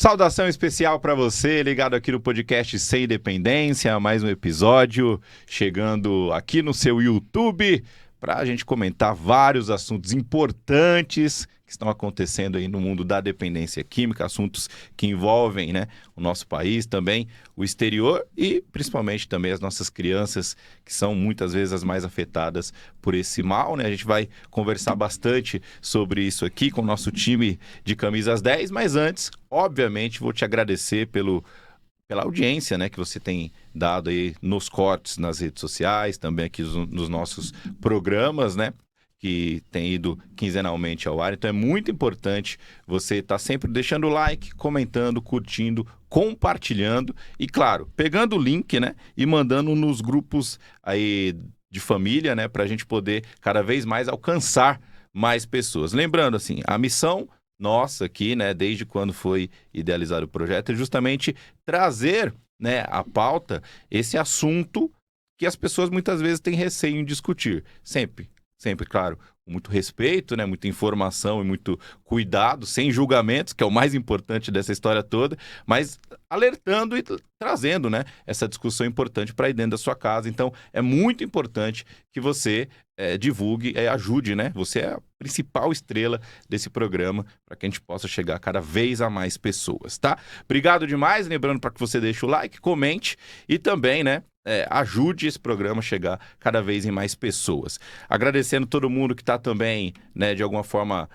Saudação especial para você, ligado aqui no podcast Sem Dependência, mais um episódio chegando aqui no seu YouTube para a gente comentar vários assuntos importantes que estão acontecendo aí no mundo da dependência química, assuntos que envolvem, o nosso país também, o exterior e principalmente também as nossas crianças, que são muitas vezes as mais afetadas por esse mal, A gente vai conversar bastante sobre isso aqui com o nosso time de Camisas 10, mas antes, obviamente, vou te agradecer pela audiência, que você tem dado aí nos cortes nas redes sociais, também aqui nos nossos programas, que tem ido quinzenalmente ao ar. Então é muito importante você estar sempre deixando o like, comentando, curtindo, compartilhando e, claro, pegando o link, e mandando nos grupos aí de família, para a gente poder cada vez mais alcançar mais pessoas. Lembrando, assim, a missão nossa aqui, desde quando foi idealizado o projeto, é justamente trazer, à pauta esse assunto que as pessoas muitas vezes têm receio em discutir. Sempre, claro, com muito respeito, muita informação e muito cuidado, sem julgamentos, que é o mais importante dessa história toda, mas alertando e trazendo, essa discussão importante para ir dentro da sua casa. Então, é muito importante que você divulgue, ajude, Você é a principal estrela desse programa para que a gente possa chegar cada vez a mais pessoas, tá? Obrigado demais, lembrando para que você deixe o like, comente e também, ajude esse programa a chegar cada vez em mais pessoas. Agradecendo todo mundo que está também, de alguma forma,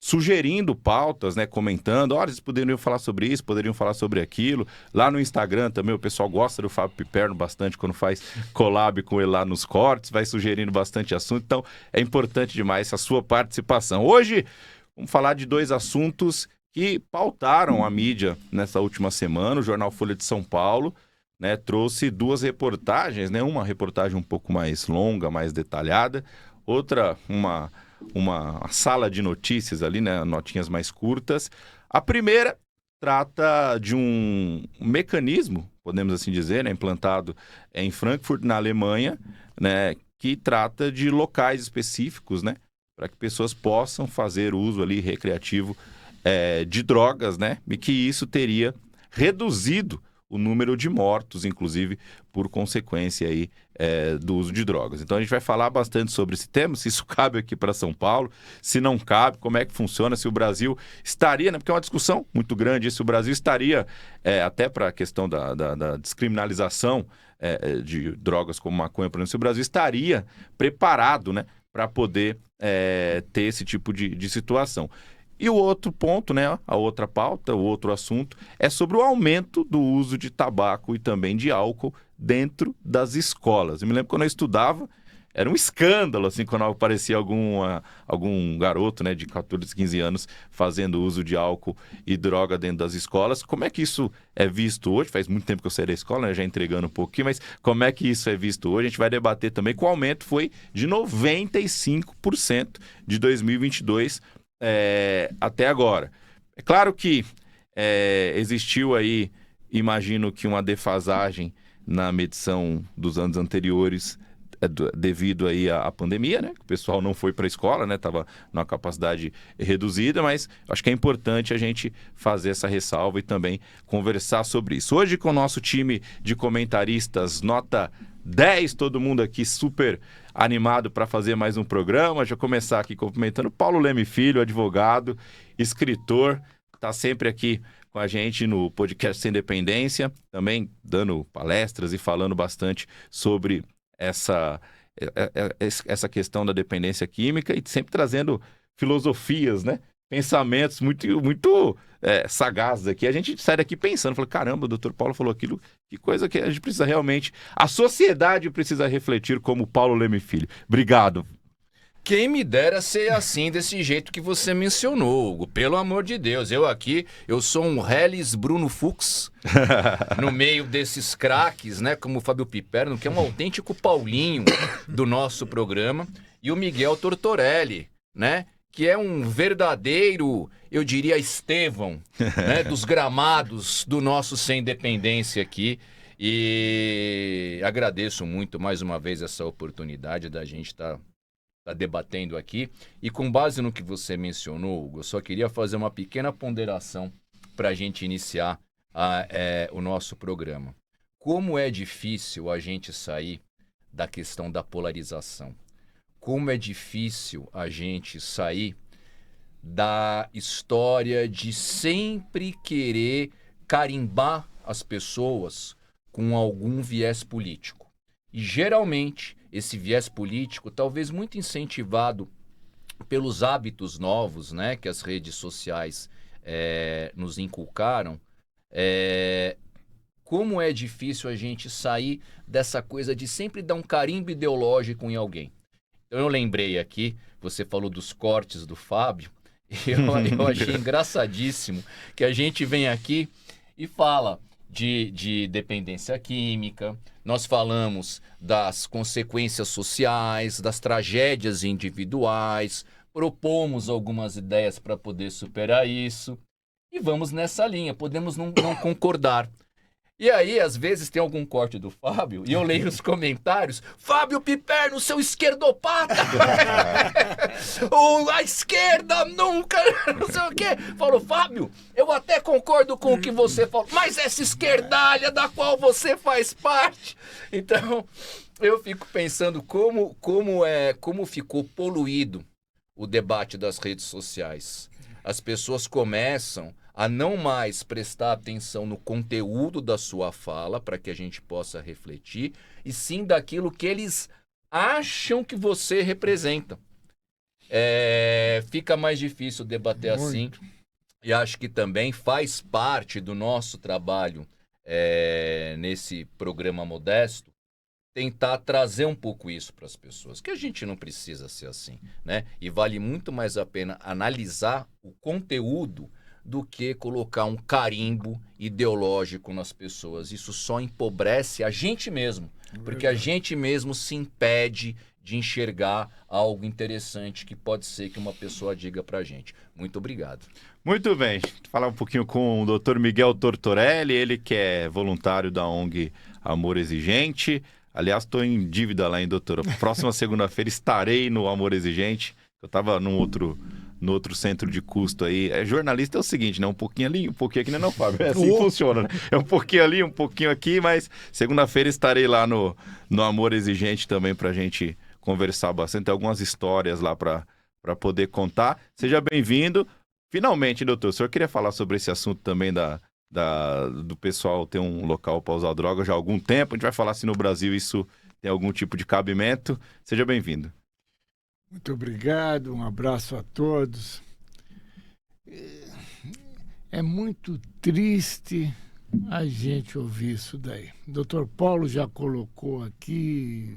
sugerindo pautas, comentando, olha, eles poderiam falar sobre isso, poderiam falar sobre aquilo. Lá no Instagram também o pessoal gosta do Fábio Piperno bastante quando faz collab com ele lá nos cortes, vai sugerindo bastante assunto. Então, é importante demais essa sua participação. Hoje, vamos falar de dois assuntos que pautaram a mídia nessa última semana. O jornal Folha de São Paulo trouxe duas reportagens, uma reportagem um pouco mais longa, mais detalhada, outra uma sala de notícias ali, notinhas mais curtas. A primeira trata de um mecanismo, podemos assim dizer, implantado em Frankfurt, na Alemanha, que trata de locais específicos, para que pessoas possam fazer uso ali recreativo de drogas, e que isso teria reduzido o número de mortos, inclusive, por consequência aí, do uso de drogas. Então, a gente vai falar bastante sobre esse tema, se isso cabe aqui para São Paulo, se não cabe, como é que funciona, se o Brasil estaria, porque é uma discussão muito grande, se o Brasil estaria, até para a questão da descriminalização de drogas como maconha, por exemplo, se o Brasil estaria preparado, para poder ter esse tipo de situação. E o outro ponto, a outra pauta, o outro assunto, é sobre o aumento do uso de tabaco e também de álcool dentro das escolas. Eu me lembro quando eu estudava, era um escândalo, assim, quando aparecia algum garoto, de 14, 15 anos fazendo uso de álcool e droga dentro das escolas. Como é que isso é visto hoje? Faz muito tempo que eu saí da escola, já entregando um pouquinho, mas como é que isso é visto hoje? A gente vai debater também que o aumento foi de 95% de 2022 até agora. É claro que existiu aí, imagino que uma defasagem na medição dos anos anteriores devido aí à pandemia, que o pessoal não foi para a escola, estava numa capacidade reduzida, mas acho que é importante a gente fazer essa ressalva e também conversar sobre isso. Hoje com o nosso time de comentaristas, nota 10, todo mundo aqui super animado para fazer mais um programa. Deixa eu começar aqui cumprimentando Paulo Leme Filho, advogado, escritor, está sempre aqui com a gente no podcast Sem Dependência, também dando palestras e falando bastante sobre essa questão da dependência química e sempre trazendo filosofias, pensamentos muito sagazes aqui. A gente sai daqui pensando, fala, caramba, o doutor Paulo falou aquilo, que coisa que a gente precisa realmente, a sociedade precisa refletir como Paulo Leme Filho. Obrigado. Quem me dera ser assim, desse jeito que você mencionou, Hugo. Pelo amor de Deus, eu sou um Hellis Bruno Fux, no meio desses craques, como o Fábio Piperno, que é um autêntico Paulinho do nosso programa, e o Miguel Tortorelli, que é um verdadeiro, eu diria, Estevão, dos gramados do nosso Sem Dependência aqui. E agradeço muito mais uma vez essa oportunidade da gente estar debatendo aqui. E com base no que você mencionou, Hugo, eu só queria fazer uma pequena ponderação para a gente iniciar o nosso programa. Como é difícil a gente sair da questão da polarização. Como é difícil a gente sair da história de sempre querer carimbar as pessoas com algum viés político. E geralmente esse viés político, talvez muito incentivado pelos hábitos novos, né, que as redes sociais nos inculcaram, como é difícil a gente sair dessa coisa de sempre dar um carimbo ideológico em alguém. Então eu lembrei aqui, você falou dos cortes do Fábio, eu achei engraçadíssimo que a gente vem aqui e fala de dependência química, nós falamos das consequências sociais, das tragédias individuais, propomos algumas ideias para poder superar isso e vamos nessa linha, podemos não concordar. E aí, às vezes, tem algum corte do Fábio, e eu leio os comentários, Fábio Piperno, seu esquerdopata! Ou a esquerda nunca, não sei o quê. Falou, Fábio, eu até concordo com o que você falou, mas essa esquerdalha da qual você faz parte... Então, eu fico pensando como ficou poluído o debate das redes sociais. As pessoas começam a não mais prestar atenção no conteúdo da sua fala, para que a gente possa refletir, e sim daquilo que eles acham que você representa. Fica mais difícil debater assim, e acho que também faz parte do nosso trabalho nesse programa modesto, tentar trazer um pouco isso para as pessoas, que a gente não precisa ser assim, né? E vale muito mais a pena analisar o conteúdo do que colocar um carimbo ideológico nas pessoas. Isso só empobrece a gente mesmo, porque a gente mesmo se impede de enxergar algo interessante que pode ser que uma pessoa diga pra gente. Muito obrigado. Muito bem, falar um pouquinho com o Dr. Miguel Tortorelli, ele que é voluntário da ONG Amor Exigente. Aliás, estou em dívida lá, hein, doutora? Próxima segunda-feira estarei no Amor Exigente. Eu estava no outro centro de custo aí. Jornalista é o seguinte, né? Um pouquinho ali, um pouquinho aqui, não, Fábio? É assim que funciona, né? É um pouquinho ali, um pouquinho aqui, mas segunda-feira estarei lá no Amor Exigente também para a gente conversar bastante. Tem algumas histórias lá para poder contar. Seja bem-vindo. Finalmente, doutor, o senhor queria falar sobre esse assunto também do pessoal ter um local para usar droga já há algum tempo. A gente vai falar se no Brasil isso tem algum tipo de cabimento. Seja bem-vindo. Muito obrigado, um abraço a todos. É muito triste a gente ouvir isso daí. O Dr. Paulo já colocou aqui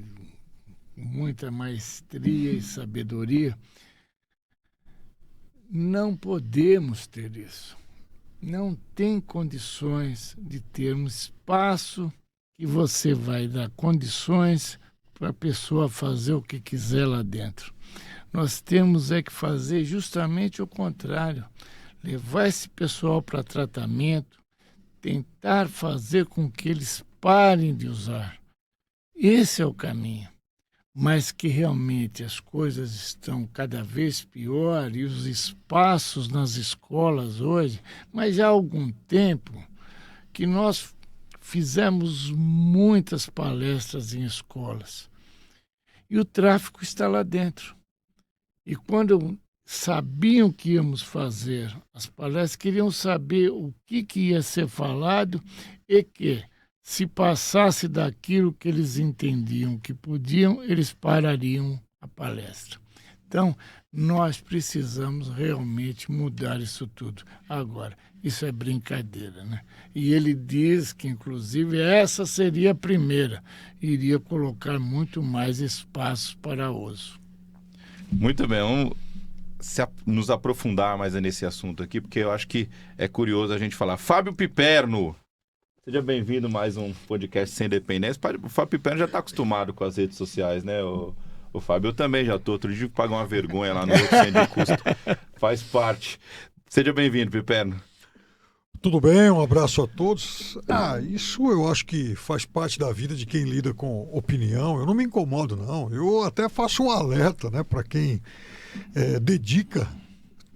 com muita maestria e sabedoria. Não podemos ter isso. Não tem condições de termos espaço que você vai dar condições para a pessoa fazer o que quiser lá dentro. Nós temos que fazer justamente o contrário. Levar esse pessoal para tratamento, tentar fazer com que eles parem de usar. Esse é o caminho. Mas que realmente as coisas estão cada vez pior e os espaços nas escolas hoje, mas já há algum tempo que nós fizemos muitas palestras em escolas e o tráfico está lá dentro. E quando sabiam que íamos fazer as palestras, queriam saber o que ia ser falado e que, se passasse daquilo que eles entendiam que podiam, eles parariam a palestra. Então, nós precisamos realmente mudar isso tudo. Agora, isso é brincadeira, né? E ele diz que, inclusive, essa seria a primeira. Iria colocar muito mais espaços para uso. Muito bem, vamos nos aprofundar mais nesse assunto aqui, porque eu acho que é curioso a gente falar. Fábio Piperno, seja bem-vindo a mais um podcast Sem Dependência. O Fábio Piperno já está acostumado com as redes sociais, né, o Fábio? Eu também já estou. Outro dia pagar uma vergonha lá no outro centro de custo. Faz parte. Seja bem-vindo, Piperno. Tudo bem, um abraço a todos. Isso eu acho que faz parte da vida de quem lida com opinião. Eu não me incomodo, não. Eu até faço um alerta, né, para quem dedica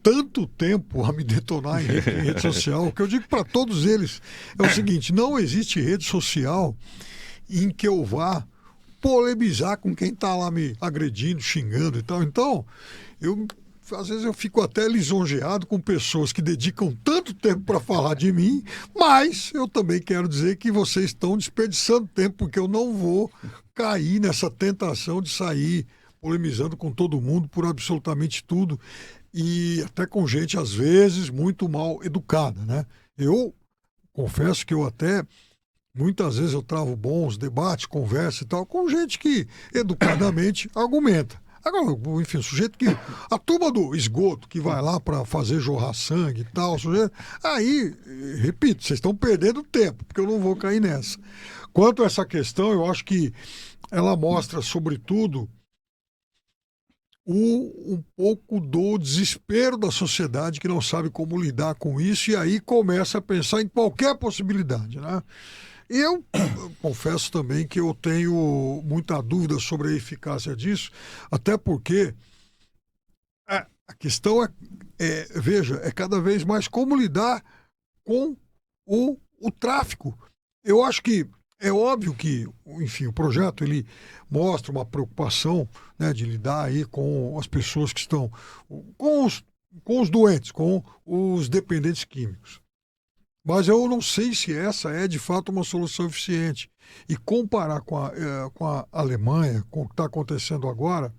tanto tempo a me detonar em rede social. O que eu digo para todos eles é o seguinte: não existe rede social em que eu vá polemizar com quem está lá me agredindo, xingando e tal. Então, às vezes eu fico até lisonjeado com pessoas que dedicam tanto tempo para falar de mim, mas eu também quero dizer que vocês estão desperdiçando tempo, porque eu não vou cair nessa tentação de sair polemizando com todo mundo por absolutamente tudo, e até com gente, às vezes, muito mal educada, né? Eu confesso que muitas vezes eu travo bons debates, conversa e tal, com gente que educadamente argumenta. Agora, enfim, o sujeito que... A turma do esgoto que vai lá para fazer jorrar sangue e tal, aí, repito, vocês estão perdendo tempo, porque eu não vou cair nessa. Quanto a essa questão, eu acho que ela mostra, sobretudo, um pouco do desespero da sociedade que não sabe como lidar com isso e aí começa a pensar em qualquer possibilidade, né? E eu confesso também que eu tenho muita dúvida sobre a eficácia disso, até porque a questão veja, é cada vez mais como lidar com o tráfico. Eu acho que é óbvio que, enfim, o projeto ele mostra uma preocupação, né, de lidar aí com as pessoas que estão com os doentes, com os dependentes químicos. Mas eu não sei se essa é de fato uma solução eficiente. E comparar com a Alemanha, com o que está acontecendo agora,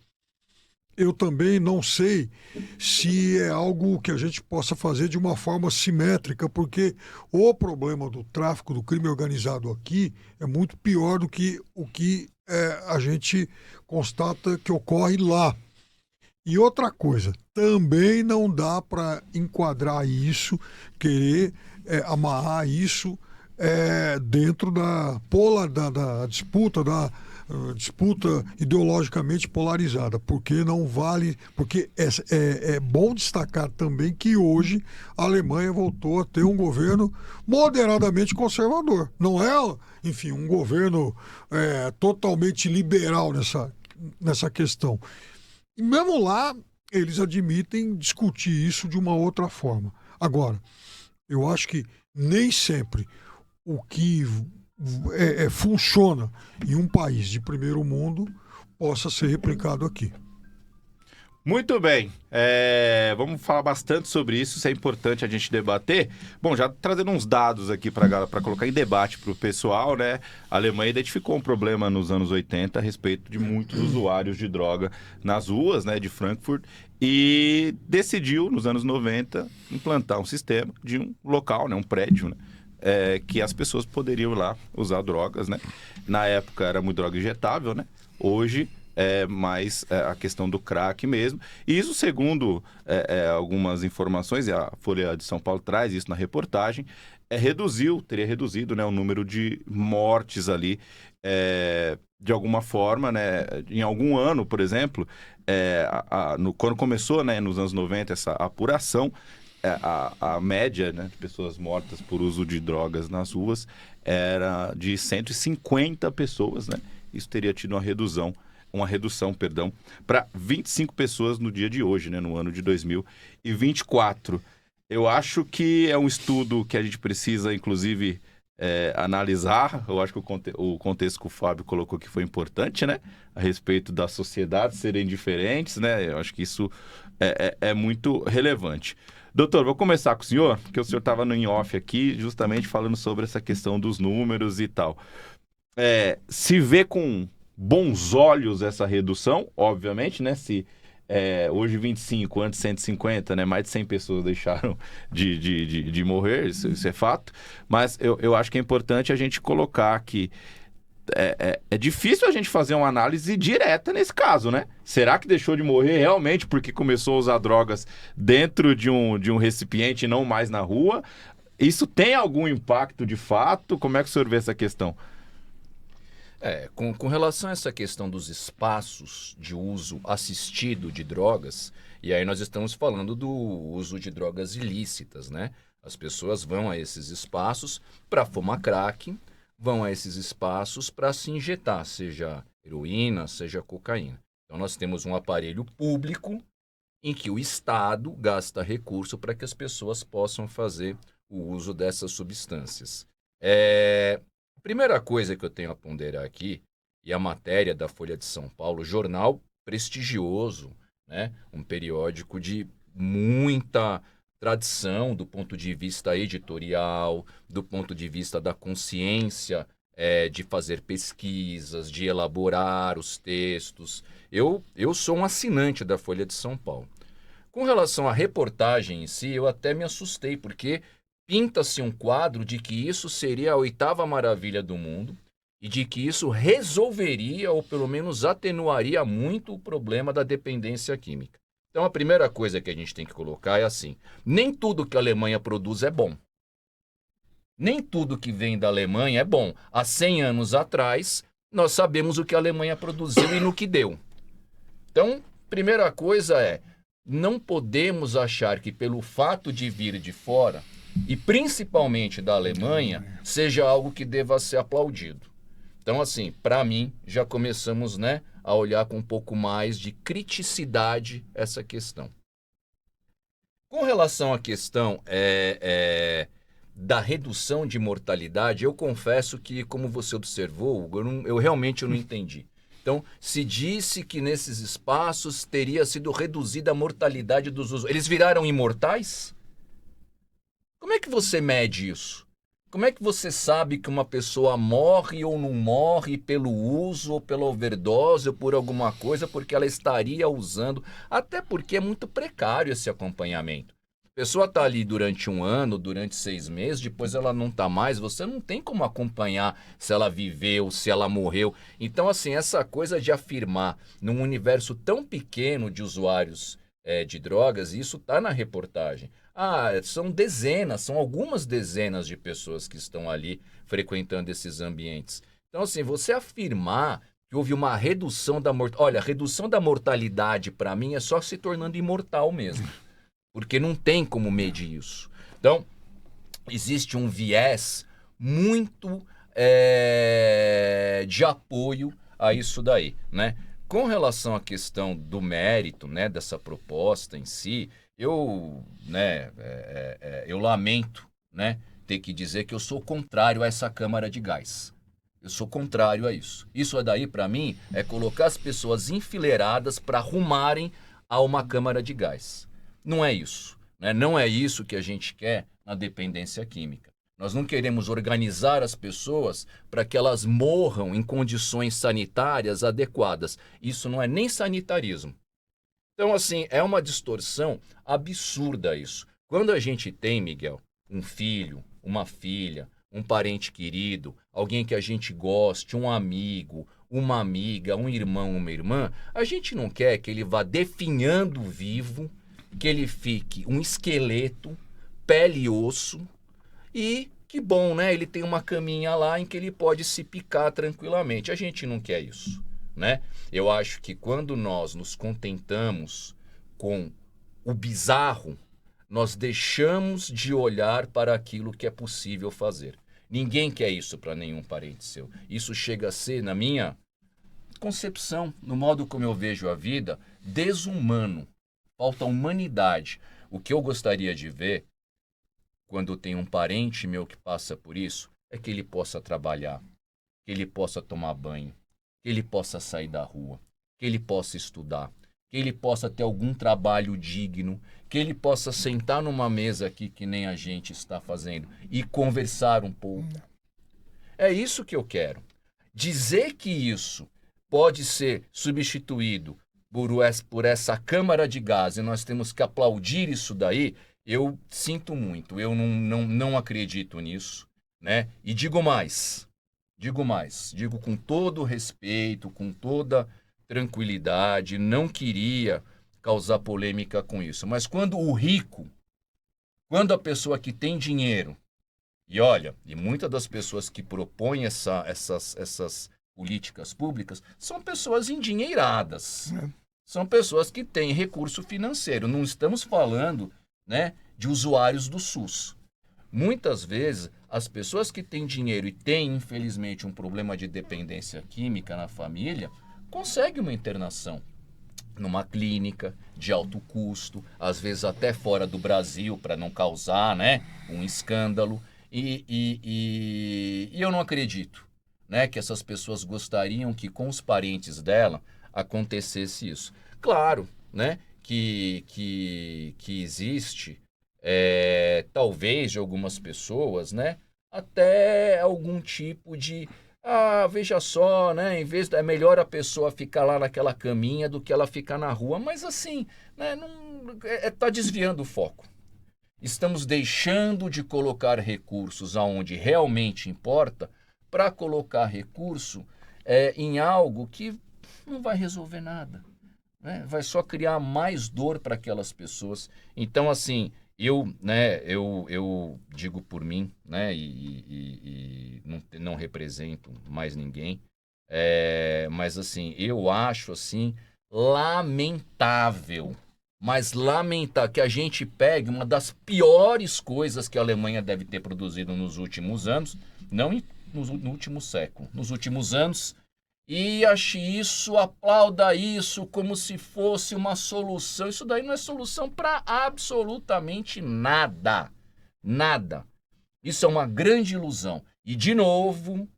eu também não sei se é algo que a gente possa fazer de uma forma simétrica, porque o problema do tráfico, do crime organizado aqui, é muito pior do que o que a gente constata que ocorre lá. E outra coisa, também não dá para enquadrar isso, querer amarrar isso dentro da disputa ideologicamente polarizada, porque não vale, porque é bom destacar também que hoje a Alemanha voltou a ter um governo moderadamente conservador. Não é, enfim, um governo totalmente liberal nessa questão. E mesmo lá, eles admitem discutir isso de uma outra forma. Agora, eu acho que nem sempre o que funciona em um país de primeiro mundo possa ser replicado aqui. Muito bem, vamos falar bastante sobre isso, isso é importante a gente debater. Bom, já trazendo uns dados aqui para colocar em debate para o pessoal, né? A Alemanha identificou um problema nos anos 80 a respeito de muitos usuários de droga nas ruas, né, de Frankfurt, e decidiu, nos anos 90, implantar um sistema de um local, né, um prédio, né, que as pessoas poderiam ir lá usar drogas, né? Na época era muito droga injetável, né? Hoje mais a questão do crack mesmo. E isso, segundo algumas informações, e a Folha de São Paulo traz isso na reportagem, teria reduzido, né, o número de mortes ali, de alguma forma, né? Em algum ano, por exemplo, quando começou, né, nos anos 90, essa apuração, a média, né, de pessoas mortas por uso de drogas nas ruas era de 150 pessoas, né? Isso teria tido uma redução, para 25 pessoas no dia de hoje, né, no ano de 2024. Eu acho que é um estudo que a gente precisa, inclusive, analisar. Eu acho que o contexto que o Fábio colocou que foi importante, né, a respeito das sociedades serem diferentes, né? Eu acho que isso é muito relevante. Doutor, vou começar com o senhor, porque o senhor estava no in-off aqui, justamente falando sobre essa questão dos números e tal. Se vê com bons olhos essa redução, obviamente, né? Se hoje 25, antes 150, né? Mais de 100 pessoas deixaram de morrer, isso é fato. Mas eu acho que é importante a gente colocar que é difícil a gente fazer uma análise direta nesse caso, né? Será que deixou de morrer realmente porque começou a usar drogas dentro de um recipiente e não mais na rua? Isso tem algum impacto de fato? Como é que o senhor vê essa questão? Com relação a essa questão dos espaços de uso assistido de drogas, e aí nós estamos falando do uso de drogas ilícitas, né? As pessoas vão a esses espaços para fumar crack, vão a esses espaços para se injetar, seja heroína, seja cocaína. Então nós temos um aparelho público em que o Estado gasta recurso para que as pessoas possam fazer o uso dessas substâncias. A primeira coisa que eu tenho a ponderar aqui, e a matéria da Folha de São Paulo, jornal prestigioso, né? Um periódico de muita tradição do ponto de vista editorial, do ponto de vista da consciência de fazer pesquisas, de elaborar os textos. Eu sou um assinante da Folha de São Paulo. Com relação à reportagem em si, eu até me assustei, porque pinta-se um quadro de que isso seria a 8ª maravilha do mundo e de que isso resolveria, ou pelo menos atenuaria muito, o problema da dependência química. Então, a primeira coisa que a gente tem que colocar é assim: nem tudo que a Alemanha produz é bom. Nem tudo que vem da Alemanha é bom. Há 100 anos atrás, nós sabemos o que a Alemanha produziu e no que deu. Então, primeira coisa é, não podemos achar que pelo fato de vir de fora, e principalmente da Alemanha, seja algo que deva ser aplaudido. Então, assim, para mim, já começamos, né, a olhar com um pouco mais de criticidade essa questão. Com relação à questão da redução de mortalidade, eu confesso que, como você observou, eu realmente não entendi. Então, se disse que nesses espaços teria sido reduzida a mortalidade dos usuários. Eles viraram imortais? Como é que você mede isso? Como é que você sabe que uma pessoa morre ou não morre pelo uso ou pela overdose ou por alguma coisa porque ela estaria usando? Até porque é muito precário esse acompanhamento. A pessoa está ali durante 1 ano, durante 6 meses, depois ela não está mais, você não tem como acompanhar se ela viveu, se ela morreu. Então, assim, essa coisa de afirmar num universo tão pequeno de usuários de drogas, isso está na reportagem. São algumas dezenas de pessoas que estão ali frequentando esses ambientes. Então, assim, você afirmar que houve uma redução da mortalidade... Olha, a redução da mortalidade, para mim, é só se tornando imortal mesmo. Porque não tem como medir isso. Então, existe um viés muito de apoio a isso daí, né? Com relação à questão do mérito, né, dessa proposta em si, eu lamento, né, ter que dizer que eu sou contrário a essa câmara de gás. Eu sou contrário a isso. Isso daí, para mim, é colocar as pessoas enfileiradas para rumarem a uma câmara de gás. Não é isso, né? Não é isso que a gente quer na dependência química. Nós não queremos organizar as pessoas para que elas morram em condições sanitárias adequadas. Isso não é nem sanitarismo. Então, assim, é uma distorção absurda isso. Quando a gente tem, Miguel, um filho, uma filha, um parente querido, alguém que a gente goste, um amigo, uma amiga, um irmão, uma irmã, a gente não quer que ele vá definhando vivo, que ele fique um esqueleto, pele e osso, e que bom, né? Ele tem uma caminha lá em que ele pode se picar tranquilamente. A gente não quer isso, né? Eu acho que quando nós nos contentamos com o bizarro, nós deixamos de olhar para aquilo que é possível fazer. Ninguém quer isso para nenhum parente seu. Isso chega a ser, na minha concepção, no modo como eu vejo a vida, desumano. Falta humanidade. O que eu gostaria de ver, quando tem um parente meu que passa por isso, é que ele possa trabalhar, que ele possa tomar banho, que ele possa sair da rua, que ele possa estudar, que ele possa ter algum trabalho digno, que ele possa sentar numa mesa aqui que nem a gente está fazendo e conversar um pouco. É isso que eu quero. Dizer que isso pode ser substituído por essa câmara de gás e nós temos que aplaudir isso daí, eu sinto muito, eu não acredito nisso, né? E digo com todo respeito, com toda tranquilidade, não queria causar polêmica com isso, mas quando a pessoa que tem dinheiro, e olha, e muitas das pessoas que propõem essas políticas públicas são pessoas endinheiradas, são pessoas que têm recurso financeiro, não estamos falando, né, de usuários do SUS. Muitas vezes, as pessoas que têm dinheiro e têm, infelizmente, um problema de dependência química na família, conseguem uma internação. numa clínica de alto custo, às vezes até fora do Brasil, para não causar, né, um escândalo. E eu não acredito, né, que essas pessoas gostariam que com os parentes dela acontecesse isso. Claro, né, que existe, talvez de algumas pessoas, né, até algum tipo de... veja só, né? Em vez é melhor a pessoa ficar lá naquela caminha do que ela ficar na rua, mas assim, né? Tá desviando o foco. Estamos deixando de colocar recursos aonde realmente importa para colocar recurso em algo que não vai resolver nada, né? Vai só criar mais dor para aquelas pessoas. Então, assim, eu digo por mim, né, e não represento mais ninguém, mas assim, eu acho assim lamentável, mas lamentável que a gente pegue uma das piores coisas que a Alemanha deve ter produzido nos últimos anos, no último século, nos últimos anos, e ache isso, aplauda isso como se fosse uma solução. Isso daí não é solução para absolutamente nada. Nada. Isso é uma grande ilusão. E de novo,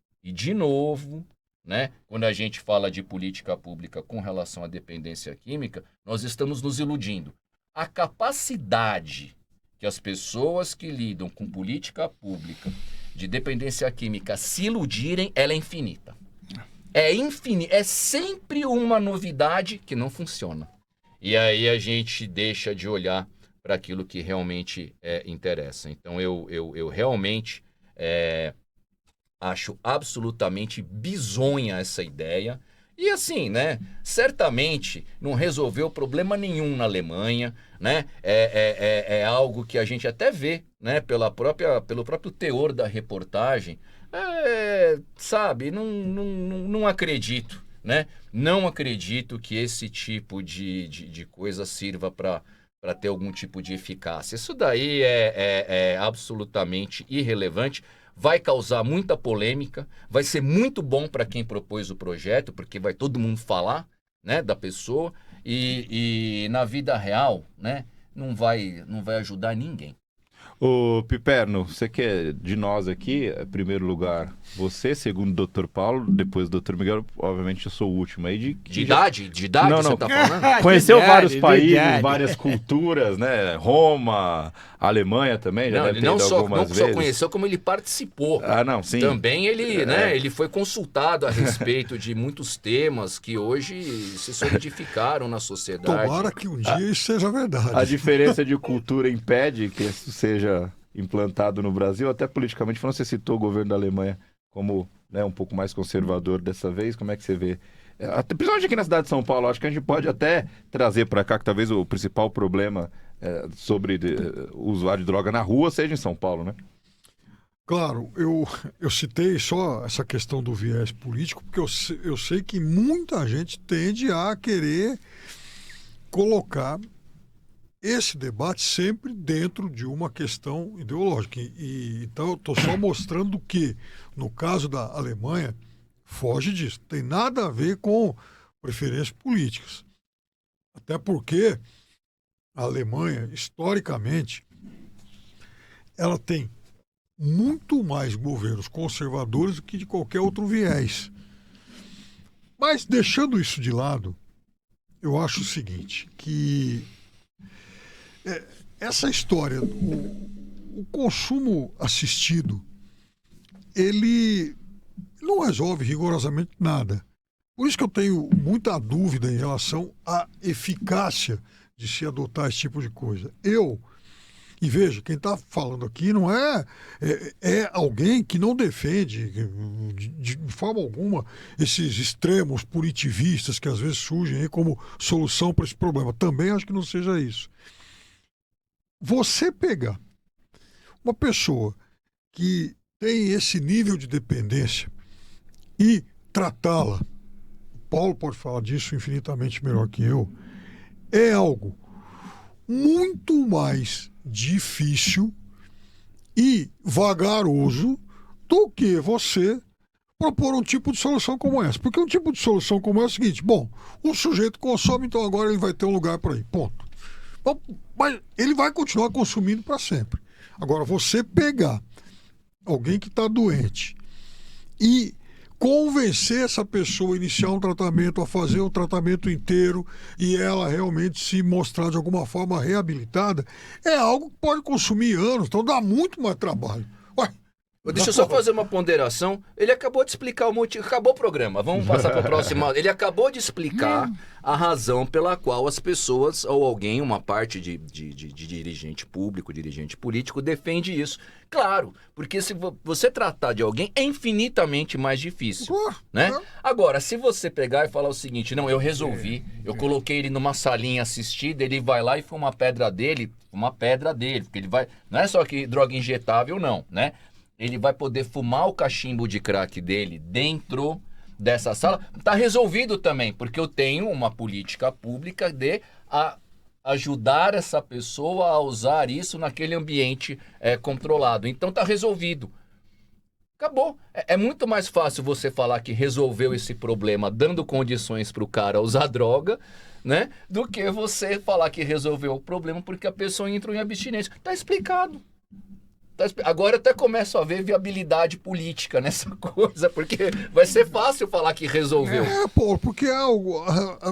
né, quando a gente fala de política pública com relação à dependência química, nós estamos nos iludindo. A capacidade que as pessoas que lidam com política pública de dependência química se iludirem, ela é infinita. É infinito, é sempre uma novidade que não funciona. E aí a gente deixa de olhar para aquilo que realmente interessa. Então eu realmente acho absolutamente bizonha essa ideia. E assim, né, certamente não resolveu problema nenhum na Alemanha, né? É algo que a gente até vê, né, pelo próprio teor da reportagem. Sabe, não acredito, né? Não acredito que esse tipo de coisa sirva para ter algum tipo de eficácia. Isso daí é absolutamente irrelevante, vai causar muita polêmica, vai ser muito bom para quem propôs o projeto, porque vai todo mundo falar, né, da pessoa, e na vida real, né, não vai ajudar ninguém. Ô, Piperno, você que é de nós aqui, em primeiro lugar, você, segundo o Dr. Paulo, depois o Dr. Miguel, obviamente eu sou o último aí. De idade Não, você tá falando? Conheceu Verdade, vários países, verdade. várias culturas, né? Roma, Alemanha também, já deve ter ido algumas vezes. Não só conheceu, como ele participou. Não, sim. Também ele, né, ele foi consultado a respeito de muitos temas que hoje se solidificaram na sociedade. Tomara que um dia isso seja verdade. A diferença de cultura impede que isso seja implantado no Brasil, até politicamente falando. Você citou o governo da Alemanha como, né, um pouco mais conservador dessa vez. Como é que você vê? Principalmente aqui na cidade de São Paulo, acho que a gente pode até trazer para cá que talvez o principal problema sobre o usuário de droga na rua seja em São Paulo, né? Claro, eu citei só essa questão do viés político, porque eu sei que muita gente tende a querer colocar esse debate sempre dentro de uma questão ideológica. Então eu estou só mostrando que, no caso da Alemanha, foge disso. Tem nada a ver com preferências políticas. Até porque a Alemanha, historicamente, ela tem muito mais governos conservadores do que de qualquer outro viés. Mas, deixando isso de lado, eu acho o seguinte, que essa história, o consumo assistido, ele não resolve rigorosamente nada. Por isso que eu tenho muita dúvida em relação à eficácia de se adotar esse tipo de coisa. E veja, quem está falando aqui não é alguém que não defende de forma alguma esses extremos punitivistas que às vezes surgem aí como solução para esse problema. Também acho que não seja isso. Você pegar uma pessoa que tem esse nível de dependência e tratá-la, o Paulo pode falar disso infinitamente melhor que eu, é algo muito mais difícil e vagaroso do que você, propor um tipo de solução como essa. Porque um tipo de solução como essa é o seguinte: bom, o sujeito consome, então agora ele vai ter um lugar para ir. Ponto. Bom, mas ele vai continuar consumindo para sempre. Agora, você pegar alguém que está doente e convencer essa pessoa a iniciar um tratamento, a fazer um tratamento inteiro e ela realmente se mostrar de alguma forma reabilitada, é algo que pode consumir anos, então dá muito mais trabalho. Ué, Deixa eu só fazer uma ponderação. Ele acabou de explicar o motivo. Acabou o programa. Vamos passar para o próximo. Ele acabou de explicar a razão pela qual as pessoas, ou alguém, uma parte de dirigente público, dirigente político, defende isso. Claro, porque se você tratar de alguém é infinitamente mais difícil, né? Agora, se você pegar e falar o seguinte: não, eu resolvi, eu coloquei ele numa salinha assistida, ele vai lá e fuma a pedra dele, porque ele vai... Não é só que droga injetável, não, né? Ele vai poder fumar o cachimbo de crack dele dentro dessa sala. Tá resolvido também, porque eu tenho uma política pública de ajudar essa pessoa a usar isso naquele ambiente controlado. Então tá resolvido. Acabou. É muito mais fácil você falar que resolveu esse problema dando condições para o cara usar droga, né? Do que você falar que resolveu o problema porque a pessoa entrou em abstinência. Tá explicado. Agora eu até começo a ver viabilidade política nessa coisa, porque vai ser fácil falar que resolveu. Porque há algo...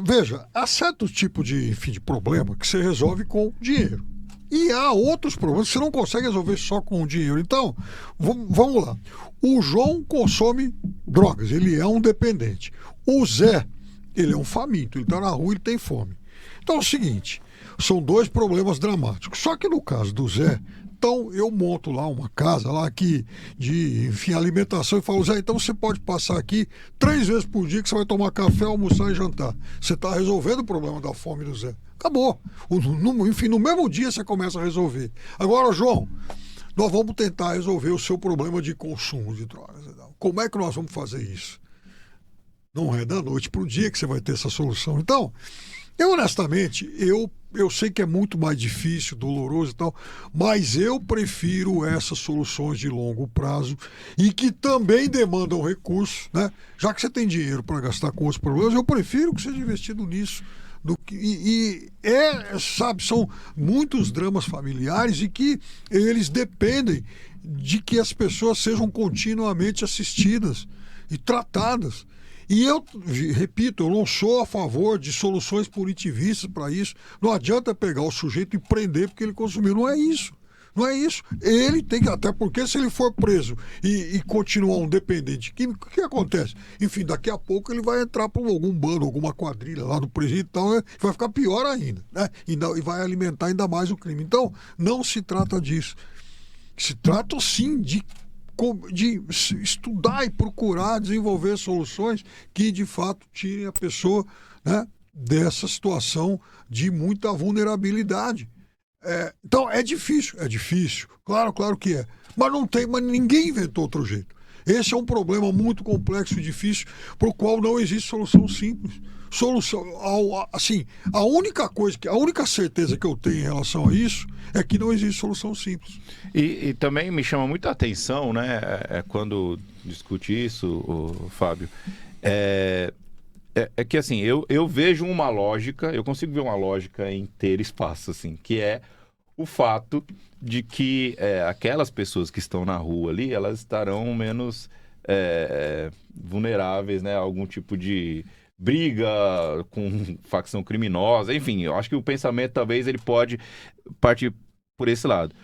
Veja, há certo tipo de problema que você resolve com dinheiro. E há outros problemas que você não consegue resolver só com dinheiro. Então, vamos lá. O João consome drogas, ele é um dependente. O Zé, ele é um faminto, ele está na rua, ele tem fome. Então é o seguinte, são dois problemas dramáticos. Só que no caso do Zé... Então, eu monto lá uma casa lá aqui de, alimentação e falo: Zé, então você pode passar aqui 3 vezes por dia que você vai tomar café, almoçar e jantar. Você está resolvendo o problema da fome do Zé. Acabou. Enfim, no mesmo dia você começa a resolver. Agora, João, nós vamos tentar resolver o seu problema de consumo de drogas. Como é que nós vamos fazer isso? Não é da noite para o dia que você vai ter essa solução. Então, honestamente, eu sei que é muito mais difícil, doloroso e tal, mas eu prefiro essas soluções de longo prazo e que também demandam recursos, né? Já que você tem dinheiro para gastar com outros problemas, eu prefiro que seja investido nisso. Sabe, são muitos dramas familiares e que eles dependem de que as pessoas sejam continuamente assistidas e tratadas. E eu, repito, eu não sou a favor de soluções punitivistas para isso. Não adianta pegar o sujeito e prender porque ele consumiu. Não é isso. Não é isso. Ele tem que, até porque se ele for preso e continuar um dependente químico, o que acontece? Enfim, daqui a pouco ele vai entrar para algum bando, alguma quadrilha lá do presídio e tal, né? Vai ficar pior ainda, né? E vai alimentar ainda mais o crime. Então, não se trata disso. Se trata, sim, de estudar e procurar desenvolver soluções que de fato tirem a pessoa, né, dessa situação de muita vulnerabilidade. Então é difícil, claro que é, mas ninguém inventou outro jeito. Esse é um problema muito complexo e difícil, para o qual não existe solução simples. Assim, a única certeza que eu tenho em relação a isso é que não existe solução simples. E também me chama muita atenção, né, quando discute isso, Fábio, é que assim, eu vejo uma lógica, eu consigo ver uma lógica em ter espaço, assim, que é o fato de que aquelas pessoas que estão na rua ali, elas estarão menos vulneráveis, né, a algum tipo de briga com facção criminosa, enfim, eu acho que o pensamento talvez ele pode partir por esse lado.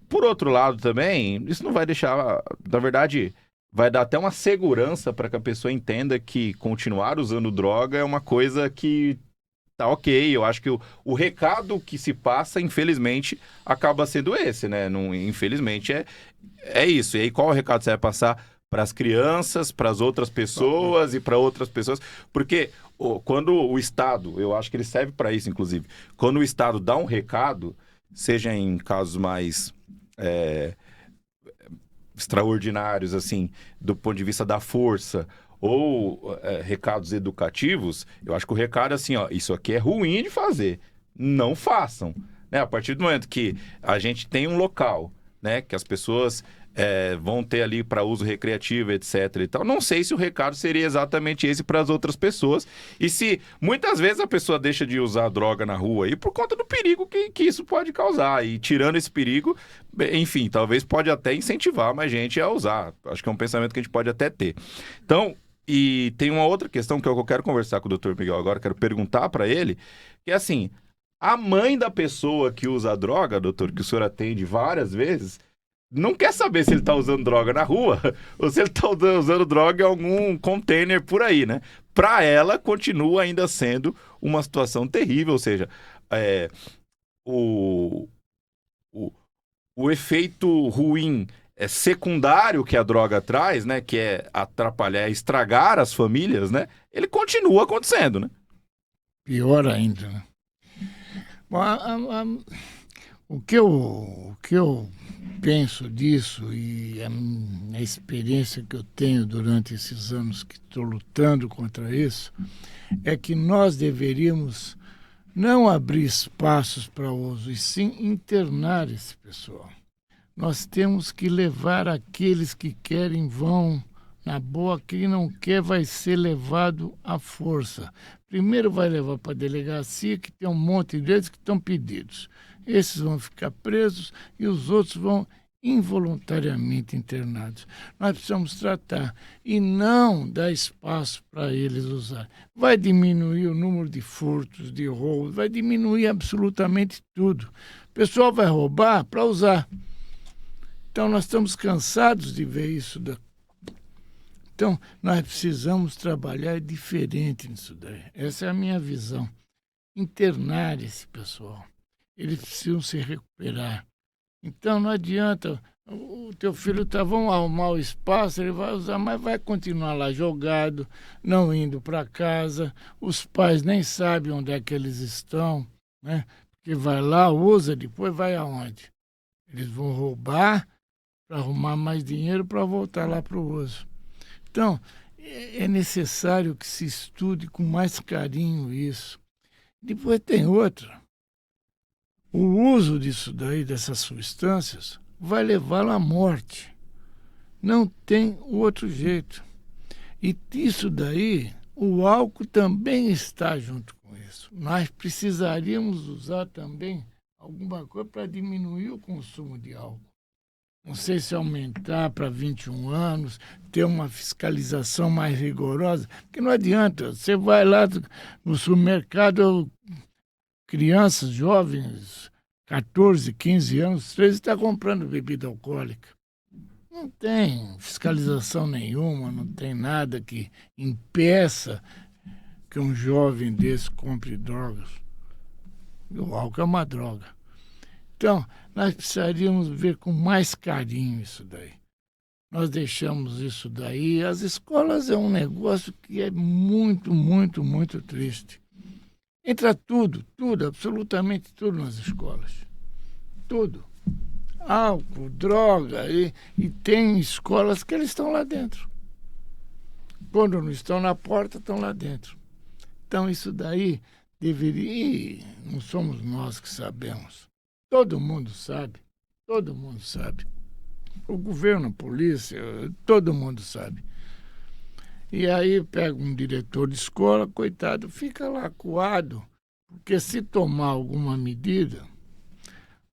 Por outro lado também, isso não vai deixar, na verdade, vai dar até uma segurança para que a pessoa entenda que continuar usando droga é uma coisa que tá ok. Eu acho que o recado que se passa, infelizmente, acaba sendo esse, né? Não, infelizmente é isso. E aí qual o recado você vai passar para as crianças, para as outras pessoas e para outras pessoas? Porque quando o Estado, eu acho que ele serve para isso, inclusive, quando o Estado dá um recado, seja em casos mais extraordinários, assim, do ponto de vista da força, ou recados educativos, eu acho que o recado é assim, ó, isso aqui é ruim de fazer, não façam, né? A partir do momento que a gente tem um local, né, que as pessoas vão ter ali para uso recreativo, etc. e tal. Não sei se o recado seria exatamente esse para as outras pessoas. E se muitas vezes a pessoa deixa de usar droga na rua aí por conta do perigo que isso pode causar. E tirando esse perigo, enfim, talvez pode até incentivar mais gente a usar. Acho que é um pensamento que a gente pode até ter. Então, e tem uma outra questão que eu quero conversar com o Dr. Miguel agora, quero perguntar para ele, que é assim, a mãe da pessoa que usa a droga, doutor, que o senhor atende várias vezes, não quer saber se ele está usando droga na rua ou se ele está usando droga em algum container por aí, né? Para ela, continua ainda sendo uma situação terrível, ou seja, o efeito ruim secundário que a droga traz, né? Que é atrapalhar, estragar as famílias, né? Ele continua acontecendo, né? Pior ainda, né? Bom, o que eu penso disso e a experiência que eu tenho durante esses anos que estou lutando contra isso é que nós deveríamos não abrir espaços para uso, e sim internar esse pessoal. Nós temos que levar aqueles que querem vão, na boa, quem não quer vai ser levado à força. Primeiro vai levar para a delegacia, que tem um monte deles que estão pedidos. Esses vão ficar presos e os outros vão involuntariamente internados. Nós precisamos tratar e não dar espaço para eles usar. Vai diminuir o número de furtos, de roubos, vai diminuir absolutamente tudo. O pessoal vai roubar para usar. Então nós estamos cansados de ver isso. Então nós precisamos trabalhar diferente nisso daí. Essa é a minha visão. Internar esse pessoal. Eles precisam se recuperar. Então não adianta, o teu filho vão arrumar o espaço, ele vai usar, mas vai continuar lá jogado, não indo para casa, os pais nem sabem onde é que eles estão, né? Porque vai lá, usa, depois vai aonde? Eles vão roubar para arrumar mais dinheiro para voltar lá para o uso. Então, é necessário que se estude com mais carinho isso. Depois tem outra. O uso disso daí, dessas substâncias, vai levá-lo à morte. Não tem outro jeito. E isso daí, o álcool também está junto com isso. Nós precisaríamos usar também alguma coisa para diminuir o consumo de álcool. Não sei se aumentar para 21 anos, ter uma fiscalização mais rigorosa, porque não adianta. Você vai lá no supermercado, crianças, jovens, 14, 15 anos, 13, está comprando bebida alcoólica. Não tem fiscalização nenhuma, não tem nada que impeça que um jovem desse compre drogas. O álcool é uma droga. Então, nós precisaríamos ver com mais carinho isso daí. Nós deixamos isso daí. As escolas é um negócio que é muito, muito, muito triste. Entra tudo, absolutamente tudo nas escolas. Tudo. Álcool, droga, e tem escolas que eles estão lá dentro. Quando não estão na porta, estão lá dentro. Então isso daí deveria... E não somos nós que sabemos. Todo mundo sabe. Todo mundo sabe. O governo, a polícia, todo mundo sabe. E aí pega um diretor de escola, coitado, fica lá acuado, porque se tomar alguma medida,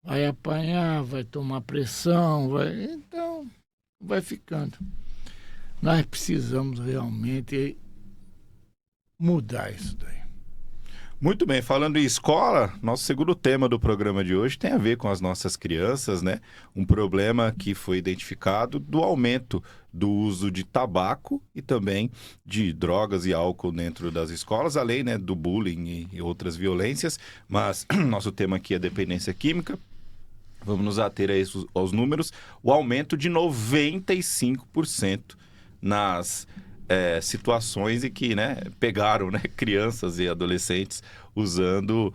vai apanhar, vai tomar pressão, então vai ficando. Nós precisamos realmente mudar isso daí. Muito bem, falando em escola, nosso segundo tema do programa de hoje tem a ver com as nossas crianças, né? Um problema que foi identificado do aumento do uso de tabaco e também de drogas e álcool dentro das escolas, além, né, do bullying e outras violências, mas nosso tema aqui é dependência química. Vamos nos ater a isso, aos números. O aumento de 95% nas situações em que, né, pegaram, né, crianças e adolescentes usando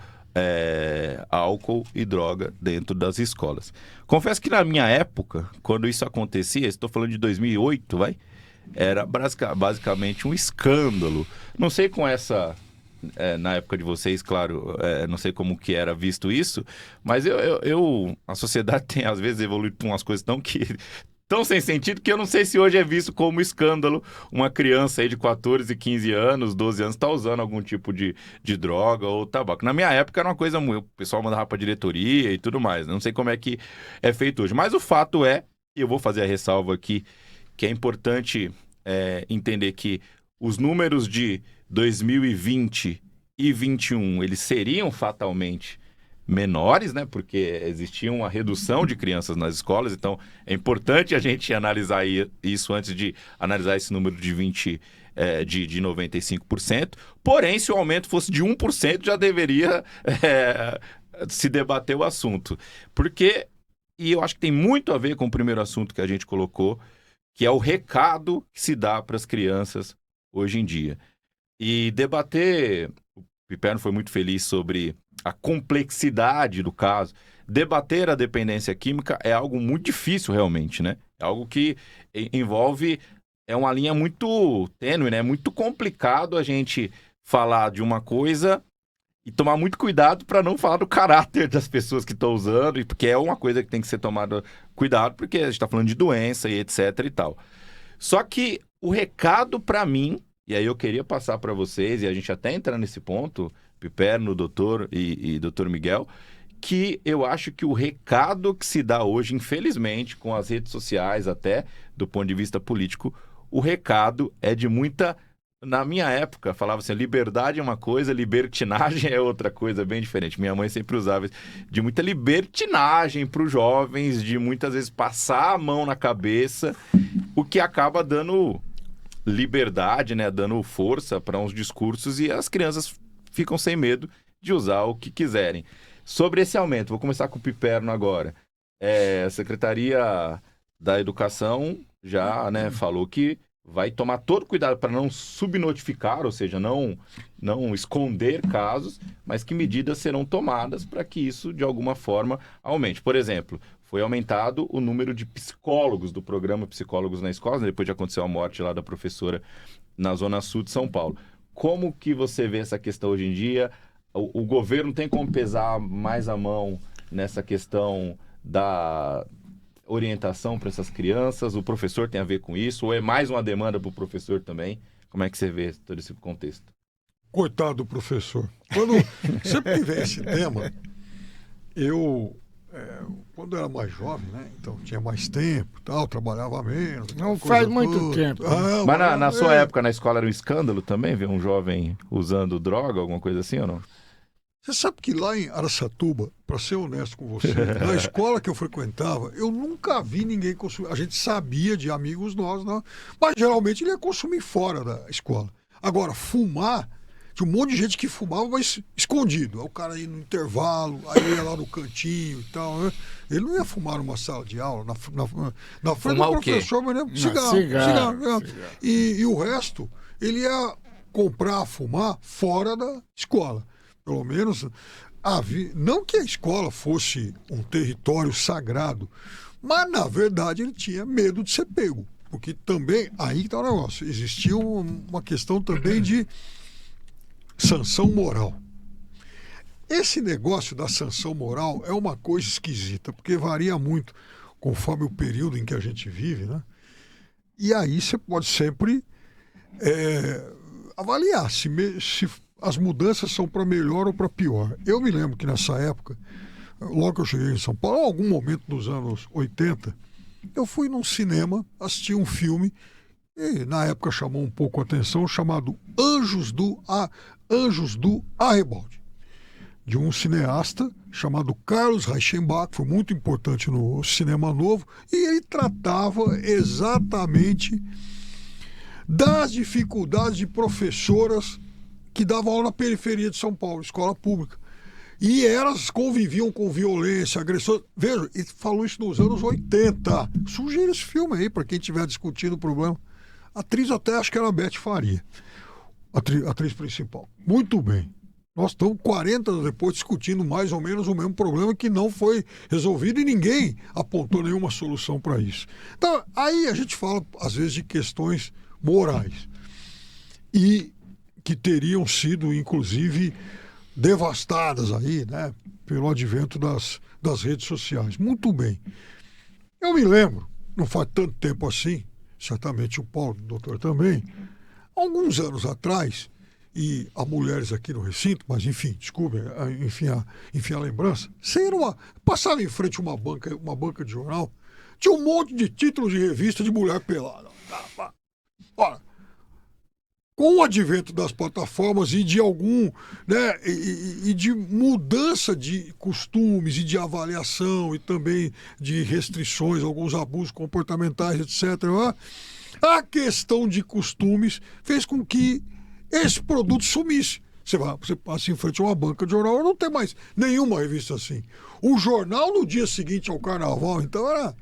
álcool e droga dentro das escolas. Confesso que na minha época, quando isso acontecia, estou falando de 2008, era basicamente um escândalo. Não sei com essa... na época de vocês, claro, não sei como que era visto isso, mas a sociedade tem às vezes evoluído para umas coisas tão que tão sem sentido que eu não sei se hoje é visto como escândalo uma criança aí de 14, 15 anos, 12 anos, tá usando algum tipo de droga ou tabaco. Na minha época era uma coisa muito... O pessoal mandava pra diretoria e tudo mais. Não sei como é que é feito hoje. Mas o fato é, e eu vou fazer a ressalva aqui, que é importante entender que os números de 2020 e 21, eles seriam fatalmente menores, né? Porque existia uma redução de crianças nas escolas, então é importante a gente analisar isso antes de analisar esse número de 95%. Porém, se o aumento fosse de 1%, já deveria se debater o assunto. Porque, e eu acho que tem muito a ver com o primeiro assunto que a gente colocou, que é o recado que se dá para as crianças hoje em dia. E debater, o Piperno foi muito feliz sobre a complexidade do caso. Debater a dependência química é algo muito difícil realmente, né? É algo que envolve, é uma linha muito tênue, né? É muito complicado a gente falar de uma coisa e tomar muito cuidado para não falar do caráter das pessoas que estão usando, porque é uma coisa que tem que ser tomada cuidado, porque a gente está falando de doença e etc e tal. Só que o recado para mim, e aí eu queria passar para vocês, e a gente até entrar nesse ponto, Piperno, doutor e doutor Miguel, que eu acho que o recado que se dá hoje, infelizmente, com as redes sociais, até do ponto de vista político, o recado é de muita... Na minha época, falava assim, liberdade é uma coisa, libertinagem é outra coisa, bem diferente. Minha mãe sempre usava isso, de muita libertinagem para os jovens, de muitas vezes passar a mão na cabeça, o que acaba dando liberdade, né, dando força para uns discursos e as crianças ficam sem medo de usar o que quiserem. Sobre esse aumento, vou começar com o Piperno agora. A Secretaria da Educação já, né, falou que vai tomar todo cuidado para não subnotificar, ou seja, não esconder casos, mas que medidas serão tomadas para que isso, de alguma forma, aumente. Por exemplo, foi aumentado o número de psicólogos do programa Psicólogos na Escola, depois de acontecer a morte lá da professora na Zona Sul de São Paulo. Como que você vê essa questão hoje em dia? O governo tem como pesar mais a mão nessa questão da orientação para essas crianças? O professor tem a ver com isso? Ou é mais uma demanda para o professor também? Como é que você vê todo esse contexto? Coitado do professor. Sempre que vem esse tema, quando eu era mais jovem, né? Então tinha mais tempo, tal, trabalhava menos. Não faz muito tempo. Mas na sua época, na escola, era um escândalo também ver um jovem usando droga, alguma coisa assim ou não? Você sabe que lá em Araçatuba, para ser honesto com você, na escola que eu frequentava, eu nunca vi ninguém consumir. A gente sabia de amigos nossos, não, mas geralmente ele ia consumir fora da escola. Agora, fumar, tinha um monte de gente que fumava, mas escondido. Aí o cara ia no intervalo, aí ia lá no cantinho e tal, né? Ele não ia fumar numa sala de aula, na frente do professor, mas nem cigarro. E o resto, ele ia comprar, fumar fora da escola. Pelo menos, não que a escola fosse um território sagrado, mas, na verdade, ele tinha medo de ser pego. Porque também, aí está o negócio, existia uma questão também de sanção moral. Esse negócio da sanção moral é uma coisa esquisita, porque varia muito conforme o período em que a gente vive, né? E aí você pode sempre avaliar se as mudanças são para melhor ou para pior. Eu me lembro que nessa época, logo que eu cheguei em São Paulo, em algum momento dos anos 80, eu fui num cinema, assisti um filme, e na época chamou um pouco a atenção, chamado Anjos do Arrabalde, de um cineasta chamado Carlos Reichenbach, que foi muito importante no cinema novo, e ele tratava exatamente das dificuldades de professoras que davam aula na periferia de São Paulo, escola pública. E elas conviviam com violência, agressão. Veja, ele falou isso nos anos 80. Sugiro esse filme aí para quem estiver discutindo o problema. A atriz até acho que era a Beth Faria, a atriz principal. Muito bem. Nós estamos 40 anos depois discutindo mais ou menos o mesmo problema que não foi resolvido e ninguém apontou nenhuma solução para isso. Então, aí a gente fala, às vezes, de questões morais. E que teriam sido, inclusive, devastadas aí, né, pelo advento das redes sociais. Muito bem. Eu me lembro, não faz tanto tempo assim, certamente o Paulo, o doutor também, alguns anos atrás, e há mulheres aqui no recinto, mas enfim, desculpe, enfim, a lembrança, passava em frente a uma banca de jornal, tinha um monte de títulos de revista de mulher pelada. Olha, com o advento das plataformas e de e de mudança de costumes e de avaliação e também de restrições, alguns abusos comportamentais, etc., a questão de costumes fez com que esse produto sumisse. Você passa em frente a uma banca de jornal, não tem mais nenhuma revista assim. O jornal no dia seguinte ao carnaval, então era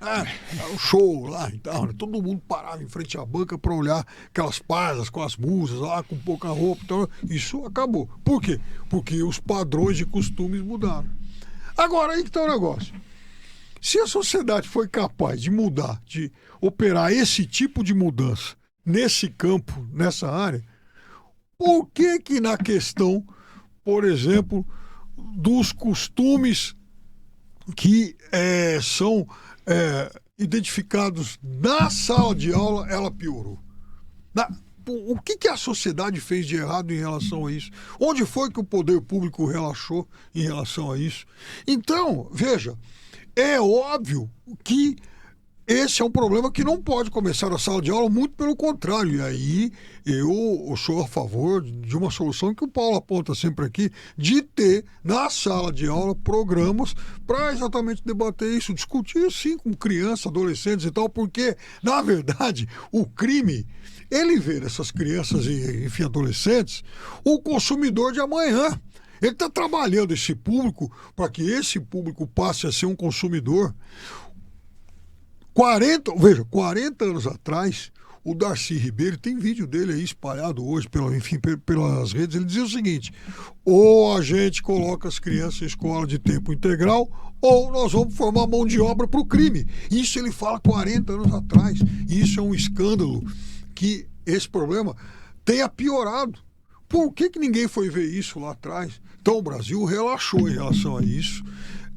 um show lá, então, né? Todo mundo parava em frente à banca para olhar aquelas pardas com as musas lá, com pouca roupa. Então, isso acabou. Por quê? Porque os padrões de costumes mudaram. Agora, aí que está o negócio. Se a sociedade foi capaz de mudar, de operar esse tipo de mudança nesse campo, nessa área, por que na questão, por exemplo, dos costumes que são identificados na sala de aula, ela piorou? O que a sociedade fez de errado em relação a isso? Onde foi que o poder público relaxou em relação a isso? Então, veja, é óbvio que esse é um problema que não pode começar na sala de aula, muito pelo contrário. E aí eu sou a favor de uma solução que o Paulo aponta sempre aqui, de ter na sala de aula programas para exatamente debater isso, discutir assim com crianças, adolescentes e tal, porque, na verdade, o crime, ele vê nessas crianças e, enfim, adolescentes, o consumidor de amanhã. Ele está trabalhando esse público para que esse público passe a ser um consumidor. 40 anos atrás, o Darcy Ribeiro, tem vídeo dele aí espalhado hoje pelas redes, ele dizia o seguinte: ou a gente coloca as crianças em escola de tempo integral, ou nós vamos formar mão de obra para o crime. Isso ele fala 40 anos atrás. E isso é um escândalo que esse problema tenha piorado. Por que ninguém foi ver isso lá atrás? Então o Brasil relaxou em relação a isso.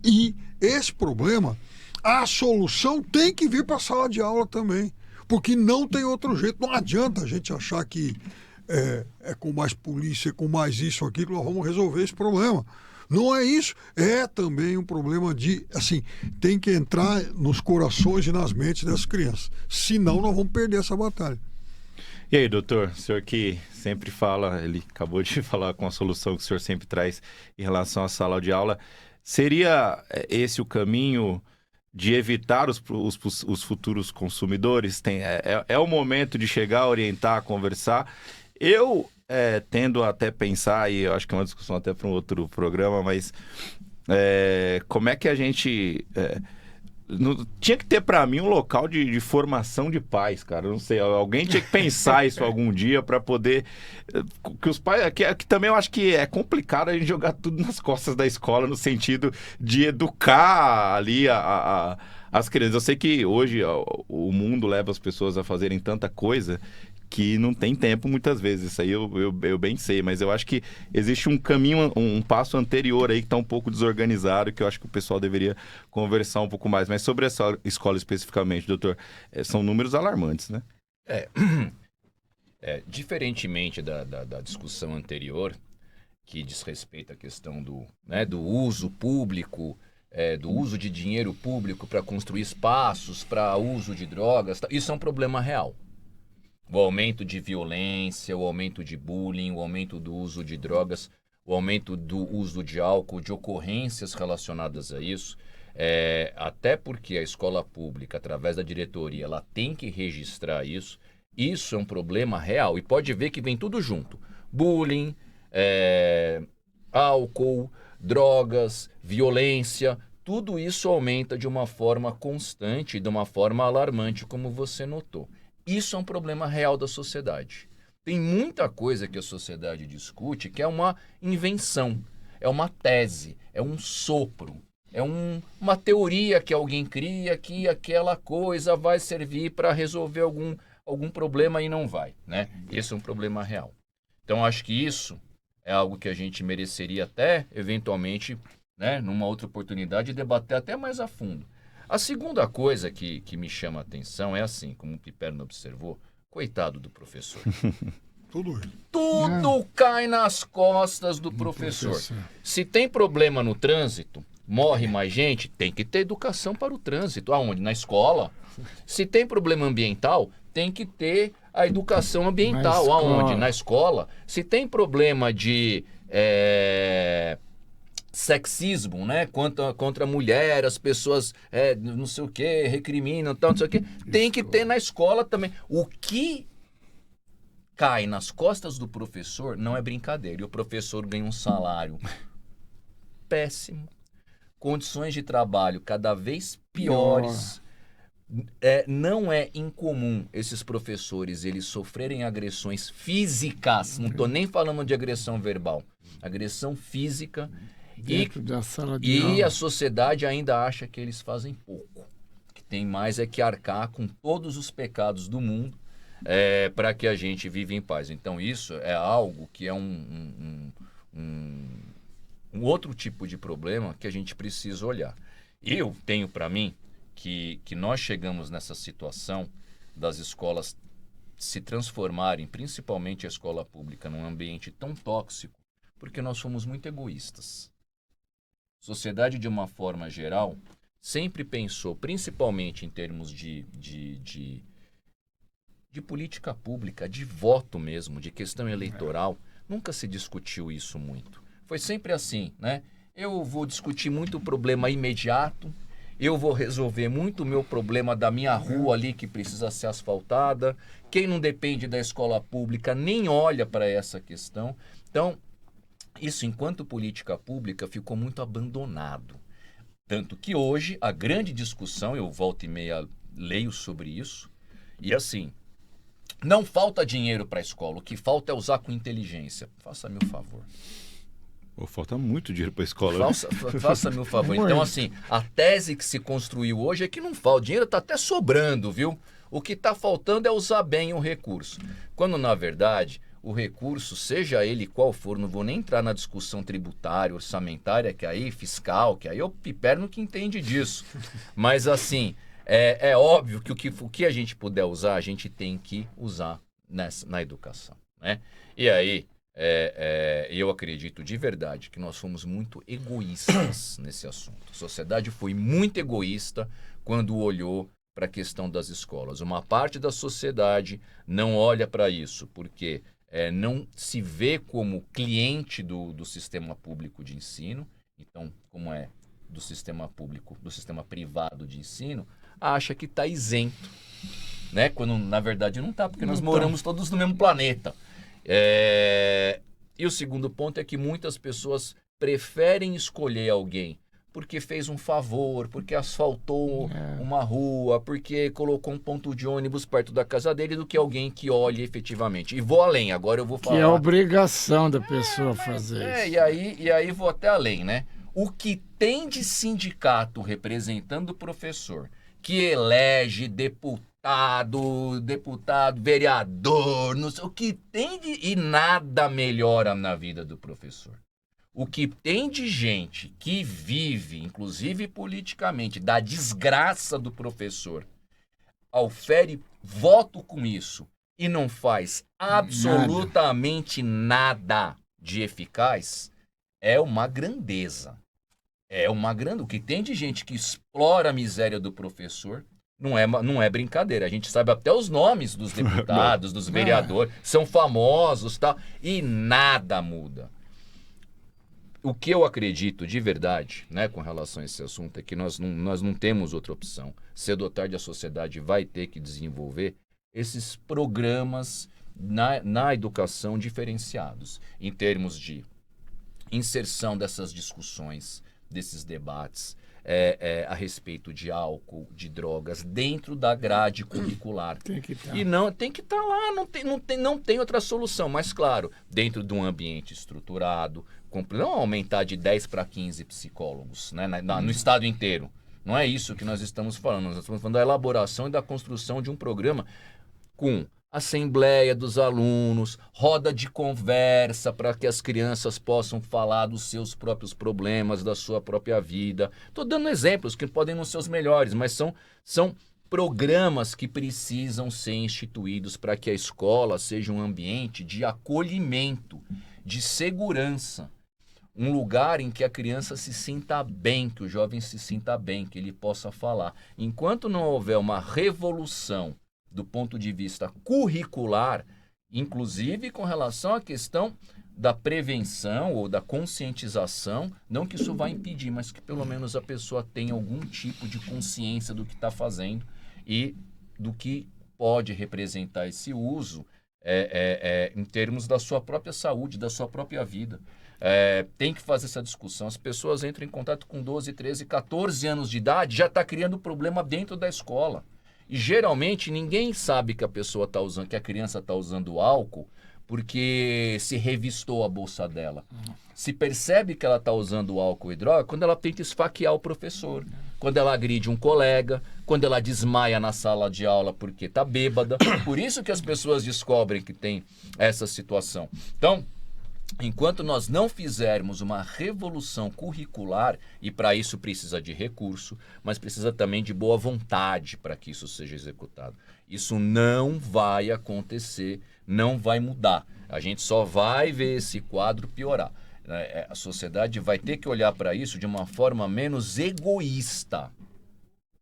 E esse problema, a solução tem que vir para a sala de aula também, porque não tem outro jeito. Não adianta a gente achar que com mais polícia, com mais isso, aquilo, nós vamos resolver esse problema. Não é isso. É também um problema de, assim, tem que entrar nos corações e nas mentes das crianças. Senão nós vamos perder essa batalha. E aí, doutor, o senhor que sempre fala, ele acabou de falar com a solução que o senhor sempre traz em relação à sala de aula, seria esse o caminho de evitar os futuros consumidores? É o momento de chegar, orientar, conversar. Eu tendo a até pensar, e eu acho que é uma discussão até para um outro programa, mas como é que a gente... tinha que ter para mim um local de formação de pais, cara. Eu não sei, alguém tinha que pensar isso algum dia para poder... Que os pais... Que também eu acho que é complicado a gente jogar tudo nas costas da escola, no sentido de educar ali as crianças. Eu sei que hoje o mundo leva as pessoas a fazerem tanta coisa que não tem tempo muitas vezes. Isso aí eu bem sei, mas eu acho que existe um caminho, um passo anterior aí que está um pouco desorganizado, que eu acho que o pessoal deveria conversar um pouco mais. Mas sobre essa escola especificamente, doutor, são números alarmantes, né? Diferentemente da discussão anterior, que diz respeito à questão do uso público, do uso de dinheiro público para construir espaços, para uso de drogas, isso é um problema real. O aumento de violência, o aumento de bullying, o aumento do uso de drogas, o aumento do uso de álcool, de ocorrências relacionadas a isso, até porque a escola pública, através da diretoria, ela tem que registrar isso. Isso é um problema real e pode ver que vem tudo junto. Bullying, álcool, drogas, violência, tudo isso aumenta de uma forma constante, de uma forma alarmante, como você notou. Isso é um problema real da sociedade. Tem muita coisa que a sociedade discute que é uma invenção, é uma tese, é um sopro, é uma teoria que alguém cria que aquela coisa vai servir para resolver algum problema e não vai, né? Esse é um problema real. Então, acho que isso é algo que a gente mereceria até, eventualmente, né, numa outra oportunidade, debater até mais a fundo. A segunda coisa que me chama a atenção é assim, como o Piperno observou, coitado do professor. Tudo cai nas costas do professor. Se tem problema no trânsito, morre mais gente, tem que ter educação para o trânsito. Aonde? Na escola. Se tem problema ambiental, tem que ter a educação ambiental. Aonde? Na escola. Se tem problema de sexismo, né? Contra a mulher, as pessoas não sei o que, recriminam, tal, não sei o que, tem que ter na escola também. O que cai nas costas do professor não é brincadeira. E o professor ganha um salário péssimo, condições de trabalho cada vez piores. Não é incomum esses professores eles sofrerem agressões físicas. Não estou nem falando de agressão verbal, agressão física. Dentro da sala de aula. E a sociedade ainda acha que eles fazem pouco. Que tem mais que arcar com todos os pecados do mundo para que a gente viva em paz. Então isso é algo que é um outro tipo de problema que a gente precisa olhar. Eu tenho para mim que nós chegamos nessa situação das escolas se transformarem, principalmente a escola pública, num ambiente tão tóxico, porque nós fomos muito egoístas. A sociedade, de uma forma geral, sempre pensou, principalmente em termos de política pública, de voto mesmo, de questão eleitoral, nunca se discutiu isso muito. Foi sempre assim, né? Eu vou discutir muito o problema imediato, eu vou resolver muito o meu problema da minha rua ali que precisa ser asfaltada. Quem não depende da escola pública nem olha para essa questão. Então, isso, enquanto política pública, ficou muito abandonado. Tanto que hoje, a grande discussão, eu volta e meia leio sobre isso, e assim, não falta dinheiro para a escola, o que falta é usar com inteligência. Faça-me o favor. Falta muito dinheiro para a escola. Faça-me o favor. Então, assim, a tese que se construiu hoje é que não falta. O dinheiro está até sobrando, viu? O que está faltando é usar bem o recurso. Quando, na verdade, o recurso, seja ele qual for, não vou nem entrar na discussão tributária, orçamentária, que aí, fiscal, que aí é o Piperno que entende disso. Mas, assim, é óbvio que o que a gente puder usar, a gente tem que usar na educação, né? E aí, eu acredito de verdade que nós fomos muito egoístas nesse assunto. A sociedade foi muito egoísta quando olhou para a questão das escolas. Uma parte da sociedade não olha para isso, porque não se vê como cliente do sistema público de ensino. Então, como é do sistema público, do sistema privado de ensino, acha que está isento, né? Quando na verdade não está, porque nós moramos todos no mesmo planeta. E o segundo ponto é que muitas pessoas preferem escolher alguém porque fez um favor, porque asfaltou uma rua, porque colocou um ponto de ônibus perto da casa dele, do que alguém que olhe efetivamente. E vou além, agora eu vou falar. Que é obrigação da pessoa fazer isso. E aí vou até além, né? O que tem de sindicato representando o professor, que elege deputado, vereador, não sei, o que tem e nada melhora na vida do professor. O que tem de gente que vive, inclusive politicamente, da desgraça do professor, aufere voto com isso e não faz absolutamente nada de eficaz, é uma grandeza. O que tem de gente que explora a miséria do professor não é brincadeira. A gente sabe até os nomes dos deputados, dos vereadores, são famosos, tal, e nada muda. O que eu acredito de verdade, né, com relação a esse assunto, é que nós não temos outra opção. Cedo ou tarde a sociedade vai ter que desenvolver esses programas na educação diferenciados, em termos de inserção dessas discussões, desses debates a respeito de álcool, de drogas, dentro da grade curricular. Tem que estar. E não tem que estar lá, não tem outra solução. Mas, claro, dentro de um ambiente estruturado, não aumentar de 10 para 15 psicólogos, né, no estado inteiro. Não é isso que nós estamos falando. Nós estamos falando da elaboração e da construção de um programa com assembleia dos alunos, roda de conversa para que as crianças possam falar dos seus próprios problemas, da sua própria vida. Estou dando exemplos que podem não ser os melhores, mas são programas que precisam ser instituídos para que a escola seja um ambiente de acolhimento, de segurança. Um lugar em que a criança se sinta bem, que o jovem se sinta bem, que ele possa falar. Enquanto não houver uma revolução do ponto de vista curricular, inclusive com relação à questão da prevenção ou da conscientização, não que isso vá impedir, mas que pelo menos a pessoa tenha algum tipo de consciência do que está fazendo e do que pode representar esse uso em termos da sua própria saúde, da sua própria vida. Tem que fazer essa discussão. As pessoas entram em contato com 12, 13, 14 anos de idade, já está criando problema dentro da escola. E geralmente ninguém sabe que a pessoa está usando, que a criança está usando álcool, porque se revistou a bolsa dela. Se percebe que ela está usando álcool e droga quando ela tenta esfaquear o professor, quando ela agride um colega, quando ela desmaia na sala de aula porque está bêbada. Por isso que as pessoas descobrem que tem essa situação. Então, enquanto nós não fizermos uma revolução curricular, e para isso precisa de recurso, mas precisa também de boa vontade para que isso seja executado. Isso não vai acontecer, não vai mudar. A gente só vai ver esse quadro piorar. A sociedade vai ter que olhar para isso de uma forma menos egoísta.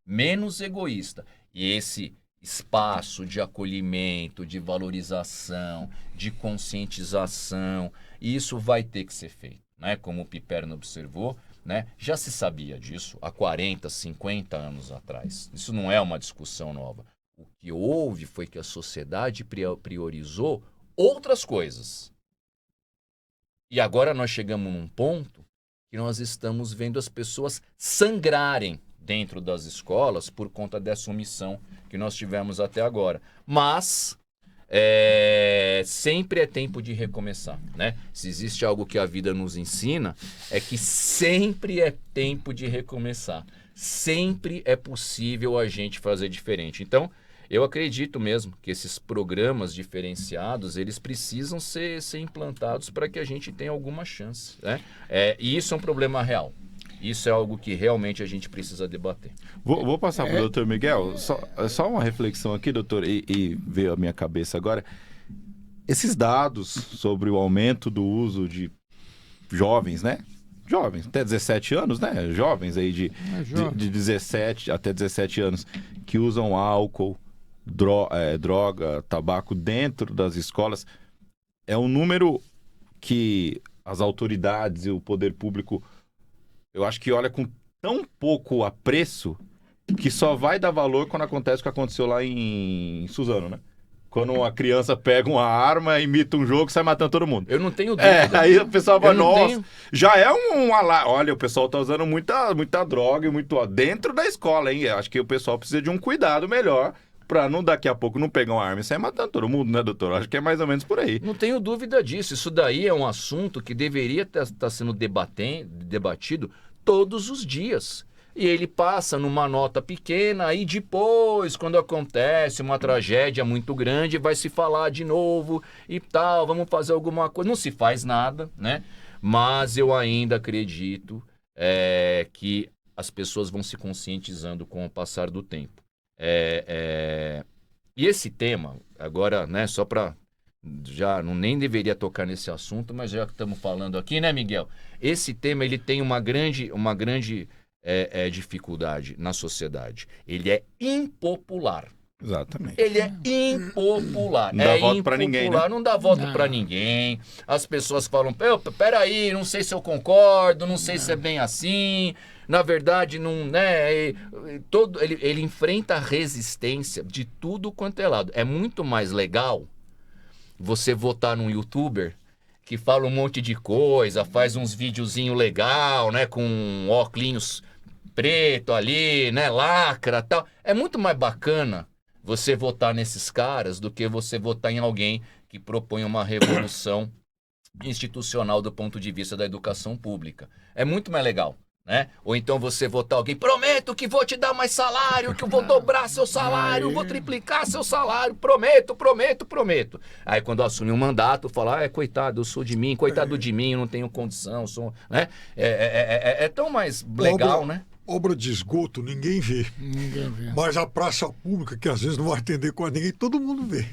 Menos egoísta. E esse espaço de acolhimento, de valorização, de conscientização, isso vai ter que ser feito, né? Como o Piperno observou, né? Já se sabia disso há 40, 50 anos atrás. Isso não é uma discussão nova. O que houve foi que a sociedade priorizou outras coisas. E agora nós chegamos num ponto que nós estamos vendo as pessoas sangrarem dentro das escolas por conta dessa omissão que nós tivemos até agora. Mas sempre é tempo de recomeçar, né? Se existe algo que a vida nos ensina, é que sempre é tempo de recomeçar. Sempre é possível a gente fazer diferente. Então, eu acredito mesmo que esses programas diferenciados, eles precisam ser implantados para que a gente tenha alguma chance, né? E isso é um problema real. Isso é algo que realmente a gente precisa debater. Vou passar para o doutor Miguel. Só uma reflexão aqui, doutor, e veio à minha cabeça agora. Esses dados sobre o aumento do uso de jovens, né? Jovens, até 17 anos, né? Jovens aí de 17 até 17 anos que usam álcool, droga, tabaco dentro das escolas. É um número que as autoridades e o poder público, eu acho que olha com tão pouco apreço que só vai dar valor quando acontece o que aconteceu lá em Suzano, né? Quando uma criança pega uma arma, imita um jogo e sai matando todo mundo. Eu não tenho dúvida. Aí o pessoal fala, nossa, já é um alarme. Olha, o pessoal tá usando muita droga e muito dentro da escola, hein? Eu acho que o pessoal precisa de um cuidado melhor pra não daqui a pouco não pegar uma arma e sair matando todo mundo, né, doutor? Acho que é mais ou menos por aí. Não tenho dúvida disso. Isso daí é um assunto que deveria estar sendo debatido todos os dias. E ele passa numa nota pequena e depois, quando acontece uma tragédia muito grande, vai se falar de novo e tal, vamos fazer alguma coisa. Não se faz nada, né? Mas eu ainda acredito que as pessoas vão se conscientizando com o passar do tempo. E esse tema, agora, né, só para... já nem deveria tocar nesse assunto, mas já que estamos falando aqui, né, Miguel? Esse tema, ele tem uma grande dificuldade na sociedade. Ele é impopular. Exatamente. Ele é impopular. Não dá voto para ninguém, né? Não dá voto para ninguém. As pessoas falam, peraí, não sei se eu concordo, não sei se é bem assim. Na verdade, não, né? Ele enfrenta a resistência de tudo quanto é lado. É muito mais legal você votar num youtuber que fala um monte de coisa, faz uns videozinho legal, né? Com óculos preto ali, né? Lacra, tal. É muito mais bacana você votar nesses caras do que você votar em alguém que propõe uma revolução institucional do ponto de vista da educação pública. É muito mais legal, né? Ou então você votar alguém, prometo que vou te dar mais salário, que eu vou dobrar seu salário, vou triplicar seu salário, prometo. Aí quando assume um mandato, fala, coitado, eu sou de mim, coitado de mim, eu não tenho condição, sou, né? É tão mais legal, né? Obra de esgoto ninguém vê. Ninguém vê. Mas a praça pública, que às vezes não vai atender quase ninguém, todo mundo vê.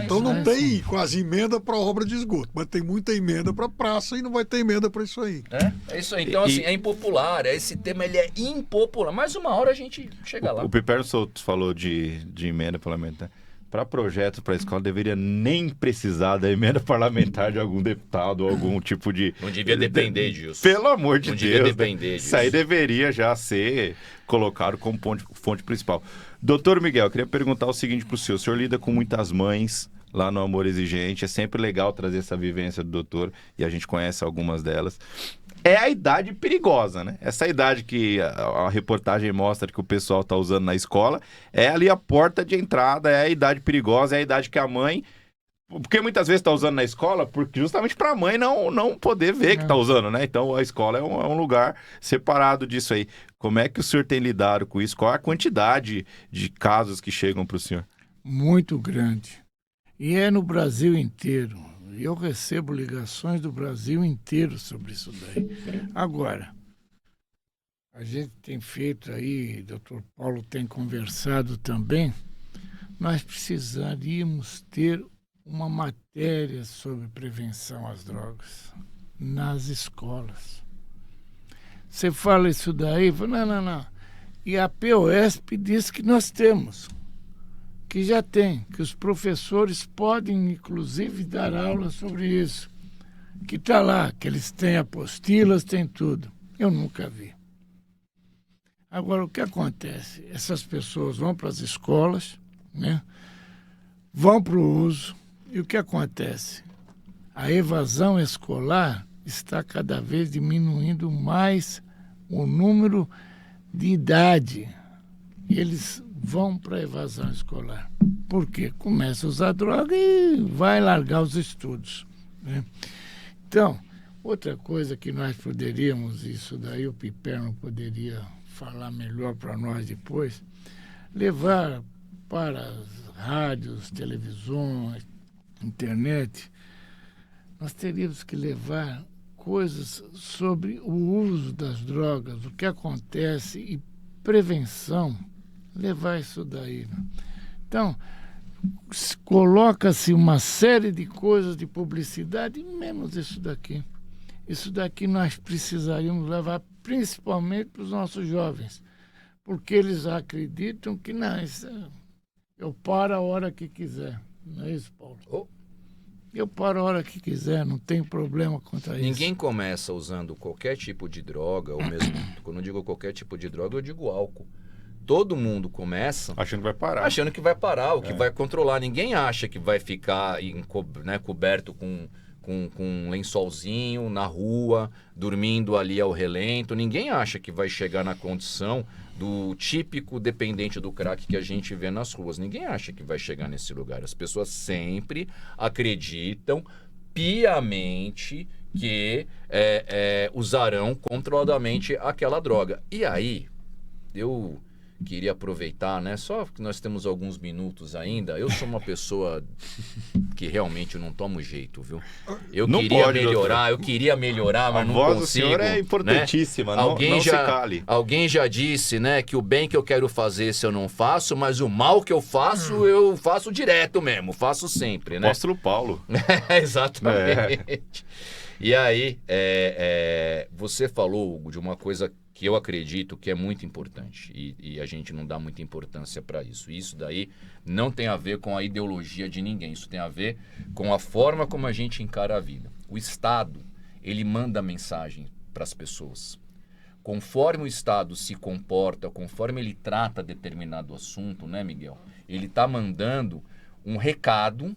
Então isso, não é tem quase emenda para obra de esgoto, mas tem muita emenda para praça e não vai ter emenda para isso aí. É isso aí. Então, assim, é impopular. Esse tema ele é impopular. Mas uma hora a gente chega lá. O Piperno Souto falou de emenda parlamentar. Para projetos para a escola, deveria nem precisar da emenda parlamentar de algum deputado ou algum tipo de... Não devia depender disso. Pelo amor de Não Deus. devia depender disso. Isso aí deveria já ser colocado como fonte principal. Doutor Miguel, eu queria perguntar o seguinte para o senhor. O senhor lida com muitas mães lá no Amor Exigente. É sempre legal trazer essa vivência do doutor e a gente conhece algumas delas. É a idade perigosa, né? Essa idade que a reportagem mostra que o pessoal está usando na escola é ali a porta de entrada, é a idade perigosa, é a idade que a mãe... Porque muitas vezes está usando na escola porque justamente para a mãe não poder ver que está usando, né? Então a escola é um lugar separado disso aí. Como é que o senhor tem lidado com isso? Qual a quantidade de casos que chegam para o senhor? Muito grande. E é no Brasil inteiro. Eu recebo ligações do Brasil inteiro sobre isso daí. Agora, a gente tem feito aí, doutor Paulo tem conversado também, nós precisaríamos ter uma matéria sobre prevenção às drogas nas escolas. Você fala isso daí, fala, não. E a POSP diz que nós temos, que já tem, que os professores podem, inclusive, dar aula sobre isso. Que está lá, que eles têm apostilas, têm tudo. Eu nunca vi. Agora, o que acontece? Essas pessoas vão para as escolas, né? Vão para o uso, e o que acontece? A evasão escolar está cada vez diminuindo mais o número de idade. Eles vão para a evasão escolar. Por quê? Começa a usar droga e vai largar os estudos, né? Então, outra coisa que nós poderíamos, isso daí o Piperno poderia falar melhor para nós depois, levar para as rádios, televisões, internet, nós teríamos que levar coisas sobre o uso das drogas, o que acontece e prevenção, levar isso daí, né? Então, coloca-se uma série de coisas de publicidade, menos isso daqui. Isso daqui nós precisaríamos levar principalmente para os nossos jovens, porque eles acreditam que não, eu paro a hora que quiser. Não é isso, Paulo? Eu paro a hora que quiser, não tem problema contra isso. Ninguém começa usando qualquer tipo de droga, ou mesmo, quando eu digo qualquer tipo de droga, eu digo álcool. Todo mundo começa Achando que vai parar. achando que vai parar, o que vai controlar. Ninguém acha que vai ficar coberto com um lençolzinho na rua, dormindo ali ao relento. Ninguém acha que vai chegar na condição do típico dependente do crack que a gente vê nas ruas. Ninguém acha que vai chegar nesse lugar. As pessoas sempre acreditam piamente que usarão controladamente aquela droga. E aí, eu queria aproveitar, né? Só que nós temos alguns minutos ainda. Eu sou uma pessoa que realmente não tomo jeito, viu? Eu queria melhorar, mas não consigo. A voz do senhor é importantíssima, né? não se cale. Alguém já disse, né, que o bem que eu quero fazer se eu não faço, mas o mal que eu faço direto mesmo, faço sempre, né? Apóstolo Paulo. Exatamente. E aí, você falou, Hugo, de uma coisa que eu acredito que é muito importante e a gente não dá muita importância para isso. Isso daí não tem a ver com a ideologia de ninguém, isso tem a ver com a forma como a gente encara a vida. O Estado, ele manda mensagem para as pessoas. Conforme o Estado se comporta, conforme ele trata determinado assunto, né, Miguel? Ele está mandando um recado,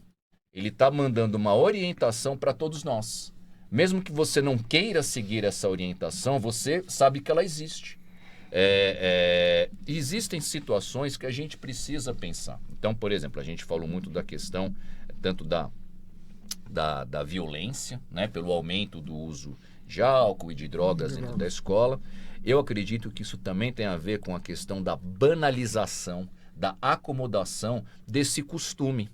ele está mandando uma orientação para todos nós. Mesmo que você não queira seguir essa orientação, você sabe que ela existe. Existem situações que a gente precisa pensar. Então, por exemplo, a gente falou muito da questão tanto da violência, né, pelo aumento do uso de álcool e de drogas dentro da escola. Eu acredito que isso também tem a ver com a questão da banalização, da acomodação desse costume,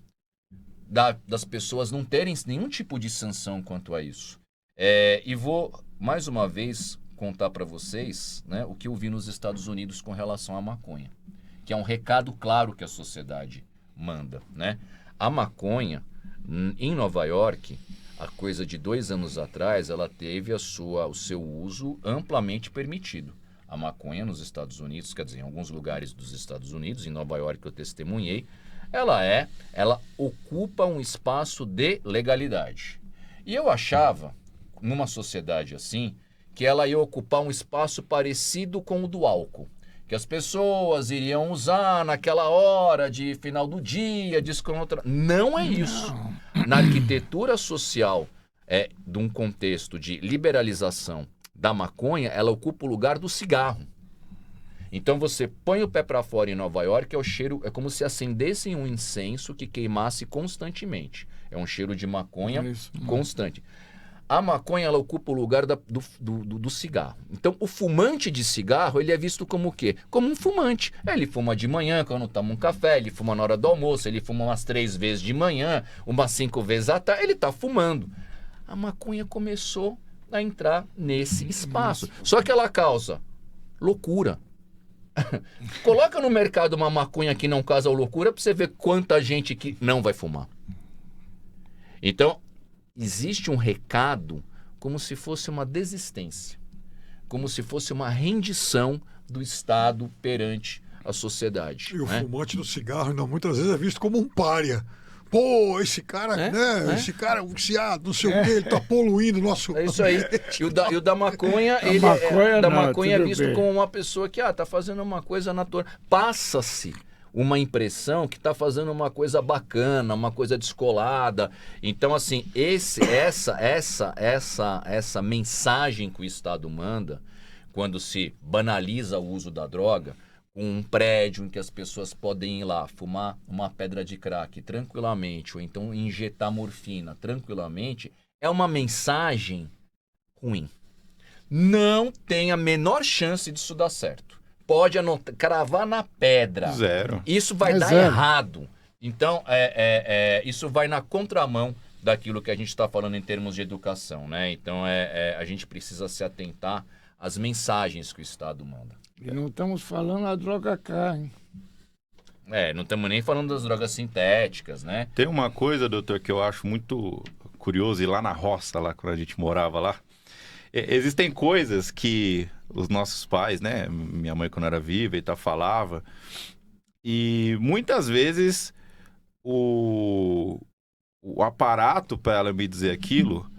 das pessoas não terem nenhum tipo de sanção quanto a isso. E vou, mais uma vez, contar para vocês, né, o que eu vi nos Estados Unidos com relação à maconha, que é um recado claro que a sociedade manda, né? A maconha, em Nova York, a coisa de 2 anos atrás, ela teve o seu uso amplamente permitido. A maconha nos Estados Unidos, quer dizer, em alguns lugares dos Estados Unidos, em Nova York eu testemunhei, ela ocupa um espaço de legalidade. E eu achava, numa sociedade assim, que ela ia ocupar um espaço parecido com o do álcool, que as pessoas iriam usar naquela hora de final do dia, descontra... Não é isso. Na arquitetura social de um contexto de liberalização da maconha, ela ocupa o lugar do cigarro. Então você põe o pé para fora em Nova York, é o cheiro, é como se acendessem um incenso que queimasse constantemente. É um cheiro de maconha constante. A maconha, ela ocupa o lugar do cigarro. Então, o fumante de cigarro, ele é visto como o quê? Como um fumante. Ele fuma de manhã, quando toma um café, ele fuma na hora do almoço, ele fuma umas 3 vezes de manhã, umas 5 vezes à tarde, ele está fumando. A maconha começou a entrar nesse espaço. Só que ela causa loucura. Coloca no mercado uma maconha que não causa loucura para você ver quanta gente que não vai fumar. Então, existe um recado como se fosse uma desistência, como se fosse uma rendição do Estado perante a sociedade. E o fumante do cigarro, ainda muitas vezes é visto como um pária. Pô, esse cara, esse cara viciado, não sei o quê, ele tá poluindo o nosso... É isso aí. E o da maconha, maconha é visto como uma pessoa que tá fazendo uma coisa natural. Passa-se uma impressão que está fazendo uma coisa bacana, uma coisa descolada. Então, assim, essa mensagem que o Estado manda, quando se banaliza o uso da droga, um prédio em que as pessoas podem ir lá fumar uma pedra de crack tranquilamente, ou então injetar morfina tranquilamente, é uma mensagem ruim. Não tem a menor chance disso dar certo. Pode cravar na pedra. Zero. Isso vai dar errado. Então, isso vai na contramão daquilo que a gente está falando em termos de educação, né? Então, a gente precisa se atentar às mensagens que o Estado manda. E não estamos falando da droga K, hein? Não estamos nem falando das drogas sintéticas, né? Tem uma coisa, doutor, que eu acho muito curioso, e lá na roça, lá quando a gente morava lá, existem coisas que os nossos pais, né, minha mãe quando era viva e tal, falava, e muitas vezes o aparato para ela me dizer aquilo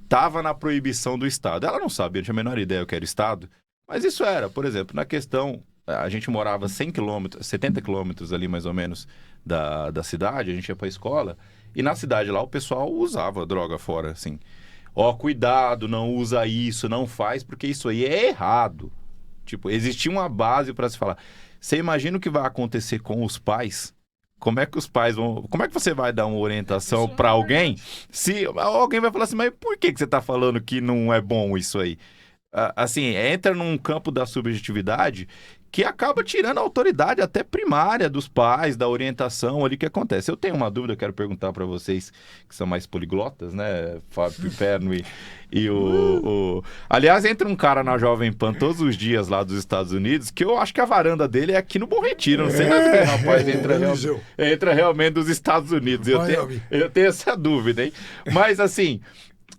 estava na proibição do Estado. Ela não sabia, não tinha a menor ideia o que era Estado, mas isso era, por exemplo, na questão, a gente morava 100 quilômetros, 70 quilômetros ali mais ou menos da cidade, a gente ia para a escola, e na cidade lá o pessoal usava droga fora, assim. Cuidado, não usa isso, não faz, porque isso aí é errado. Tipo, existia uma base para se falar. Você imagina o que vai acontecer com os pais? Como é que os pais vão... Como é que você vai dar uma orientação para alguém? Se alguém vai falar assim, mas por que você está falando que não é bom isso aí? Assim, entra num campo da subjetividade que acaba tirando a autoridade até primária dos pais, da orientação ali que acontece. Eu tenho uma dúvida, quero perguntar para vocês que são mais poliglotas, né? Fábio Piperno e o... Aliás, entra um cara na Jovem Pan todos os dias lá dos Estados Unidos, que eu acho que a varanda dele é aqui no Bom Retiro. Não sei se o rapaz entra realmente dos Estados Unidos. Eu tenho essa dúvida, hein? Mas, assim,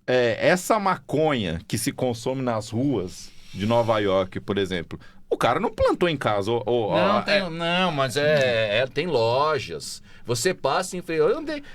essa maconha que se consome nas ruas de Nova York, por exemplo... O cara não plantou em casa. Não, mas tem lojas. Você passa em frente.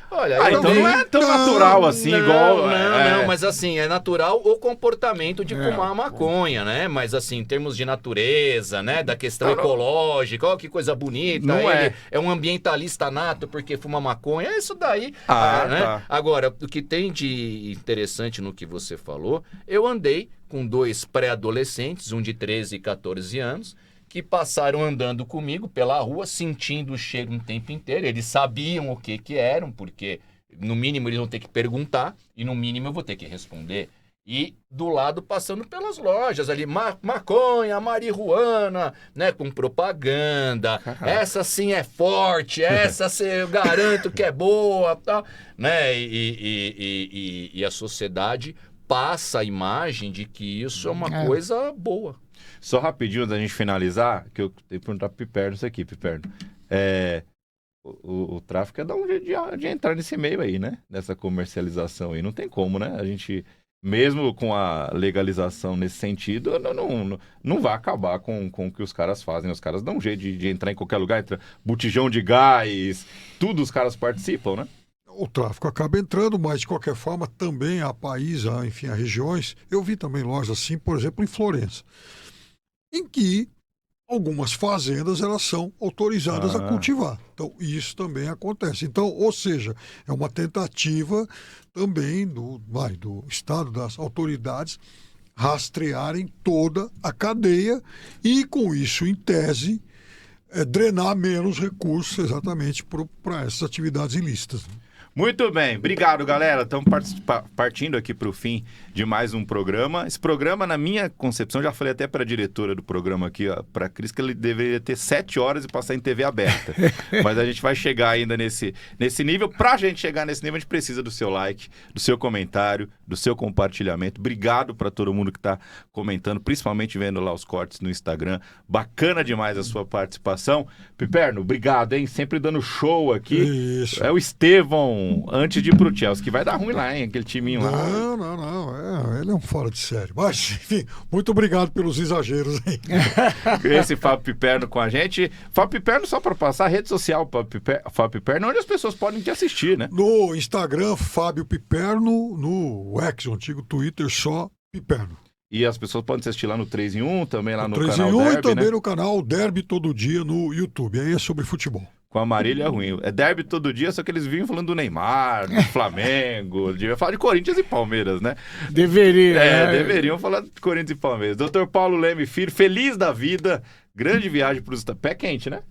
Olha, então não é tão natural assim, igual. Não, mas assim, é natural o comportamento de fumar maconha, né? Mas assim, em termos de natureza, né? Da questão ecológica, olha que coisa bonita. Não é um ambientalista nato porque fuma maconha. É isso daí. Né? Tá. Agora, o que tem de interessante no que você falou, eu andei com 2 pré-adolescentes, um de 13 e 14 anos, que passaram andando comigo pela rua, sentindo o cheiro um tempo inteiro. Eles sabiam o que eram, porque no mínimo eles vão ter que perguntar e no mínimo eu vou ter que responder. E do lado passando pelas lojas ali, maconha, marihuana, né, com propaganda. Caraca. Essa sim é forte, essa eu garanto que é boa, tá? Né? E a sociedade passa a imagem de que isso é uma coisa boa. Só rapidinho, antes da gente finalizar, que eu tenho que perguntar pro Piperno isso aqui, Piperno. O tráfico é dar um jeito de entrar nesse meio aí, né? Nessa comercialização aí. Não tem como, né? A gente, mesmo com a legalização nesse sentido, não vai acabar com o que os caras fazem. Os caras dão um jeito de entrar em qualquer lugar, entra botijão de gás, tudo os caras participam, né? O tráfico acaba entrando, mas de qualquer forma também há países, enfim, há regiões. Eu vi também lojas assim, por exemplo, em Florença, em que algumas fazendas elas são autorizadas a cultivar. Então, isso também acontece. Então, ou seja, é uma tentativa também do Estado, das autoridades, rastrearem toda a cadeia e, com isso, em tese, drenar menos recursos exatamente para essas atividades ilícitas. Muito bem, obrigado, galera. Estamos partindo aqui para o fim de mais um programa. Esse programa, na minha concepção, já falei até para a diretora do programa aqui, para a Cris, que ele deveria ter 7 horas e passar em TV aberta. Mas a gente vai chegar ainda nesse nível. Para a gente chegar nesse nível, a gente precisa do seu like, do seu comentário, do seu compartilhamento. Obrigado para todo mundo que está comentando, principalmente vendo lá os cortes no Instagram. Bacana demais a sua participação. Piperno, obrigado, hein? Sempre dando show aqui. Isso. É o Estevão, antes de ir pro Chelsea, que vai dar ruim lá, hein? Aquele timinho lá. Não. Ele é um fora de série. Mas, enfim, muito obrigado pelos exageros aí. Esse Fábio Piperno com a gente. Fábio Piperno, só para passar, rede social Fábio Piperno, onde as pessoas podem te assistir, né? No Instagram, Fábio Piperno, no X, o antigo Twitter, só Piperno. E as pessoas podem assistir lá no 3 em 1, também lá no 3 canal em 1 Derby, e também né? no canal Derby Todo Dia no YouTube. Aí é sobre futebol. Com a Marília é ruim. É Derby todo dia, só que eles vinham falando do Neymar, do Flamengo. Devia falar de Corinthians e Palmeiras, né? Deveriam falar de Corinthians e Palmeiras. Dr. Paulo Leme Filho, feliz da vida. Grande viagem para os Estados Unidos. Pé quente, né?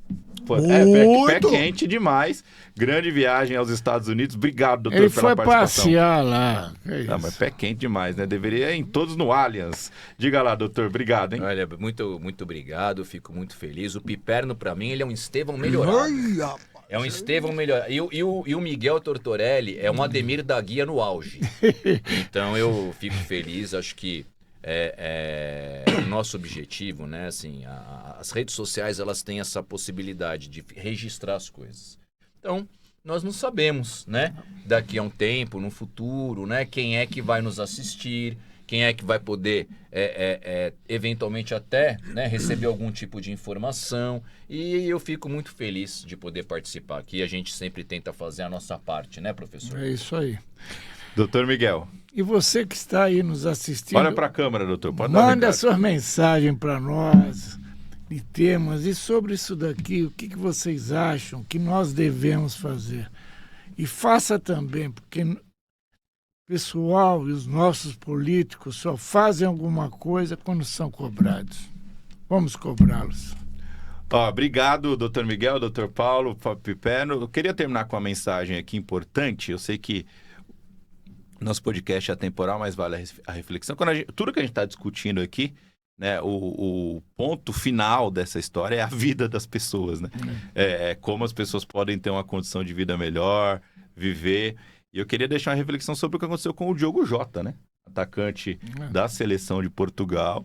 Pé quente demais. Grande viagem aos Estados Unidos. Obrigado, doutor, Ele pela foi participação. passear lá. Mas pé quente demais, né? Deveria ir em todos no Allianz. Diga lá, doutor. Obrigado, hein? Olha, muito obrigado, fico muito feliz. O Piperno, para mim, ele é um Estevão melhorado. Ai, rapaz. É um Estevão melhorado. E o Miguel Tortorelli é um Ademir da Guia no auge. Então eu fico feliz, acho que o nosso objetivo, né? Assim, as redes sociais, elas têm essa possibilidade de registrar as coisas. Então, nós não sabemos, né? Daqui a um tempo, no futuro, né? Quem é que vai nos assistir, quem é que vai poder, eventualmente até, né, receber algum tipo de informação. E eu fico muito feliz de poder participar aqui. A gente sempre tenta fazer a nossa parte, né, professor? É isso aí. Doutor Miguel. E você que está aí nos assistindo... Olha para a câmera, doutor. Pode dar manda um a sua mensagem para nós de temas e sobre isso daqui, o que vocês acham que nós devemos fazer. E faça também, porque o pessoal e os nossos políticos só fazem alguma coisa quando são cobrados. Vamos cobrá-los. Obrigado, doutor Miguel, doutor Paulo, Fábio Piperno. Eu queria terminar com uma mensagem aqui importante. Eu sei que nosso podcast é atemporal, mas vale a reflexão. Tudo que a gente está discutindo aqui, né, o ponto final dessa história é a vida das pessoas, né? É como as pessoas podem ter uma condição de vida melhor, viver. E eu queria deixar uma reflexão sobre o que aconteceu com o Diogo Jota, né? Atacante da seleção de Portugal,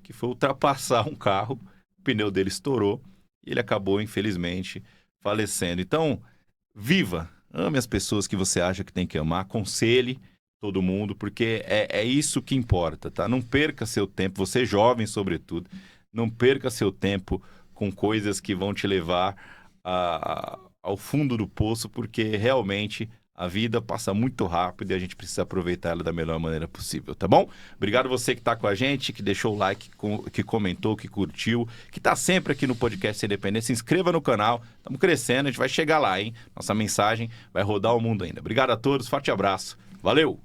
que foi ultrapassar um carro, o pneu dele estourou e ele acabou, infelizmente, falecendo. Então, viva! Ame as pessoas que você acha que tem que amar, aconselhe todo mundo, porque é isso que importa, tá? Não perca seu tempo, você jovem sobretudo, não perca seu tempo com coisas que vão te levar ao fundo do poço, porque realmente a vida passa muito rápido e a gente precisa aproveitar ela da melhor maneira possível, tá bom? Obrigado você que está com a gente, que deixou o like, que comentou, que curtiu, que está sempre aqui no podcast Independência. Se inscreva no canal, estamos crescendo, a gente vai chegar lá, hein? Nossa mensagem vai rodar o mundo ainda. Obrigado a todos, forte abraço, valeu!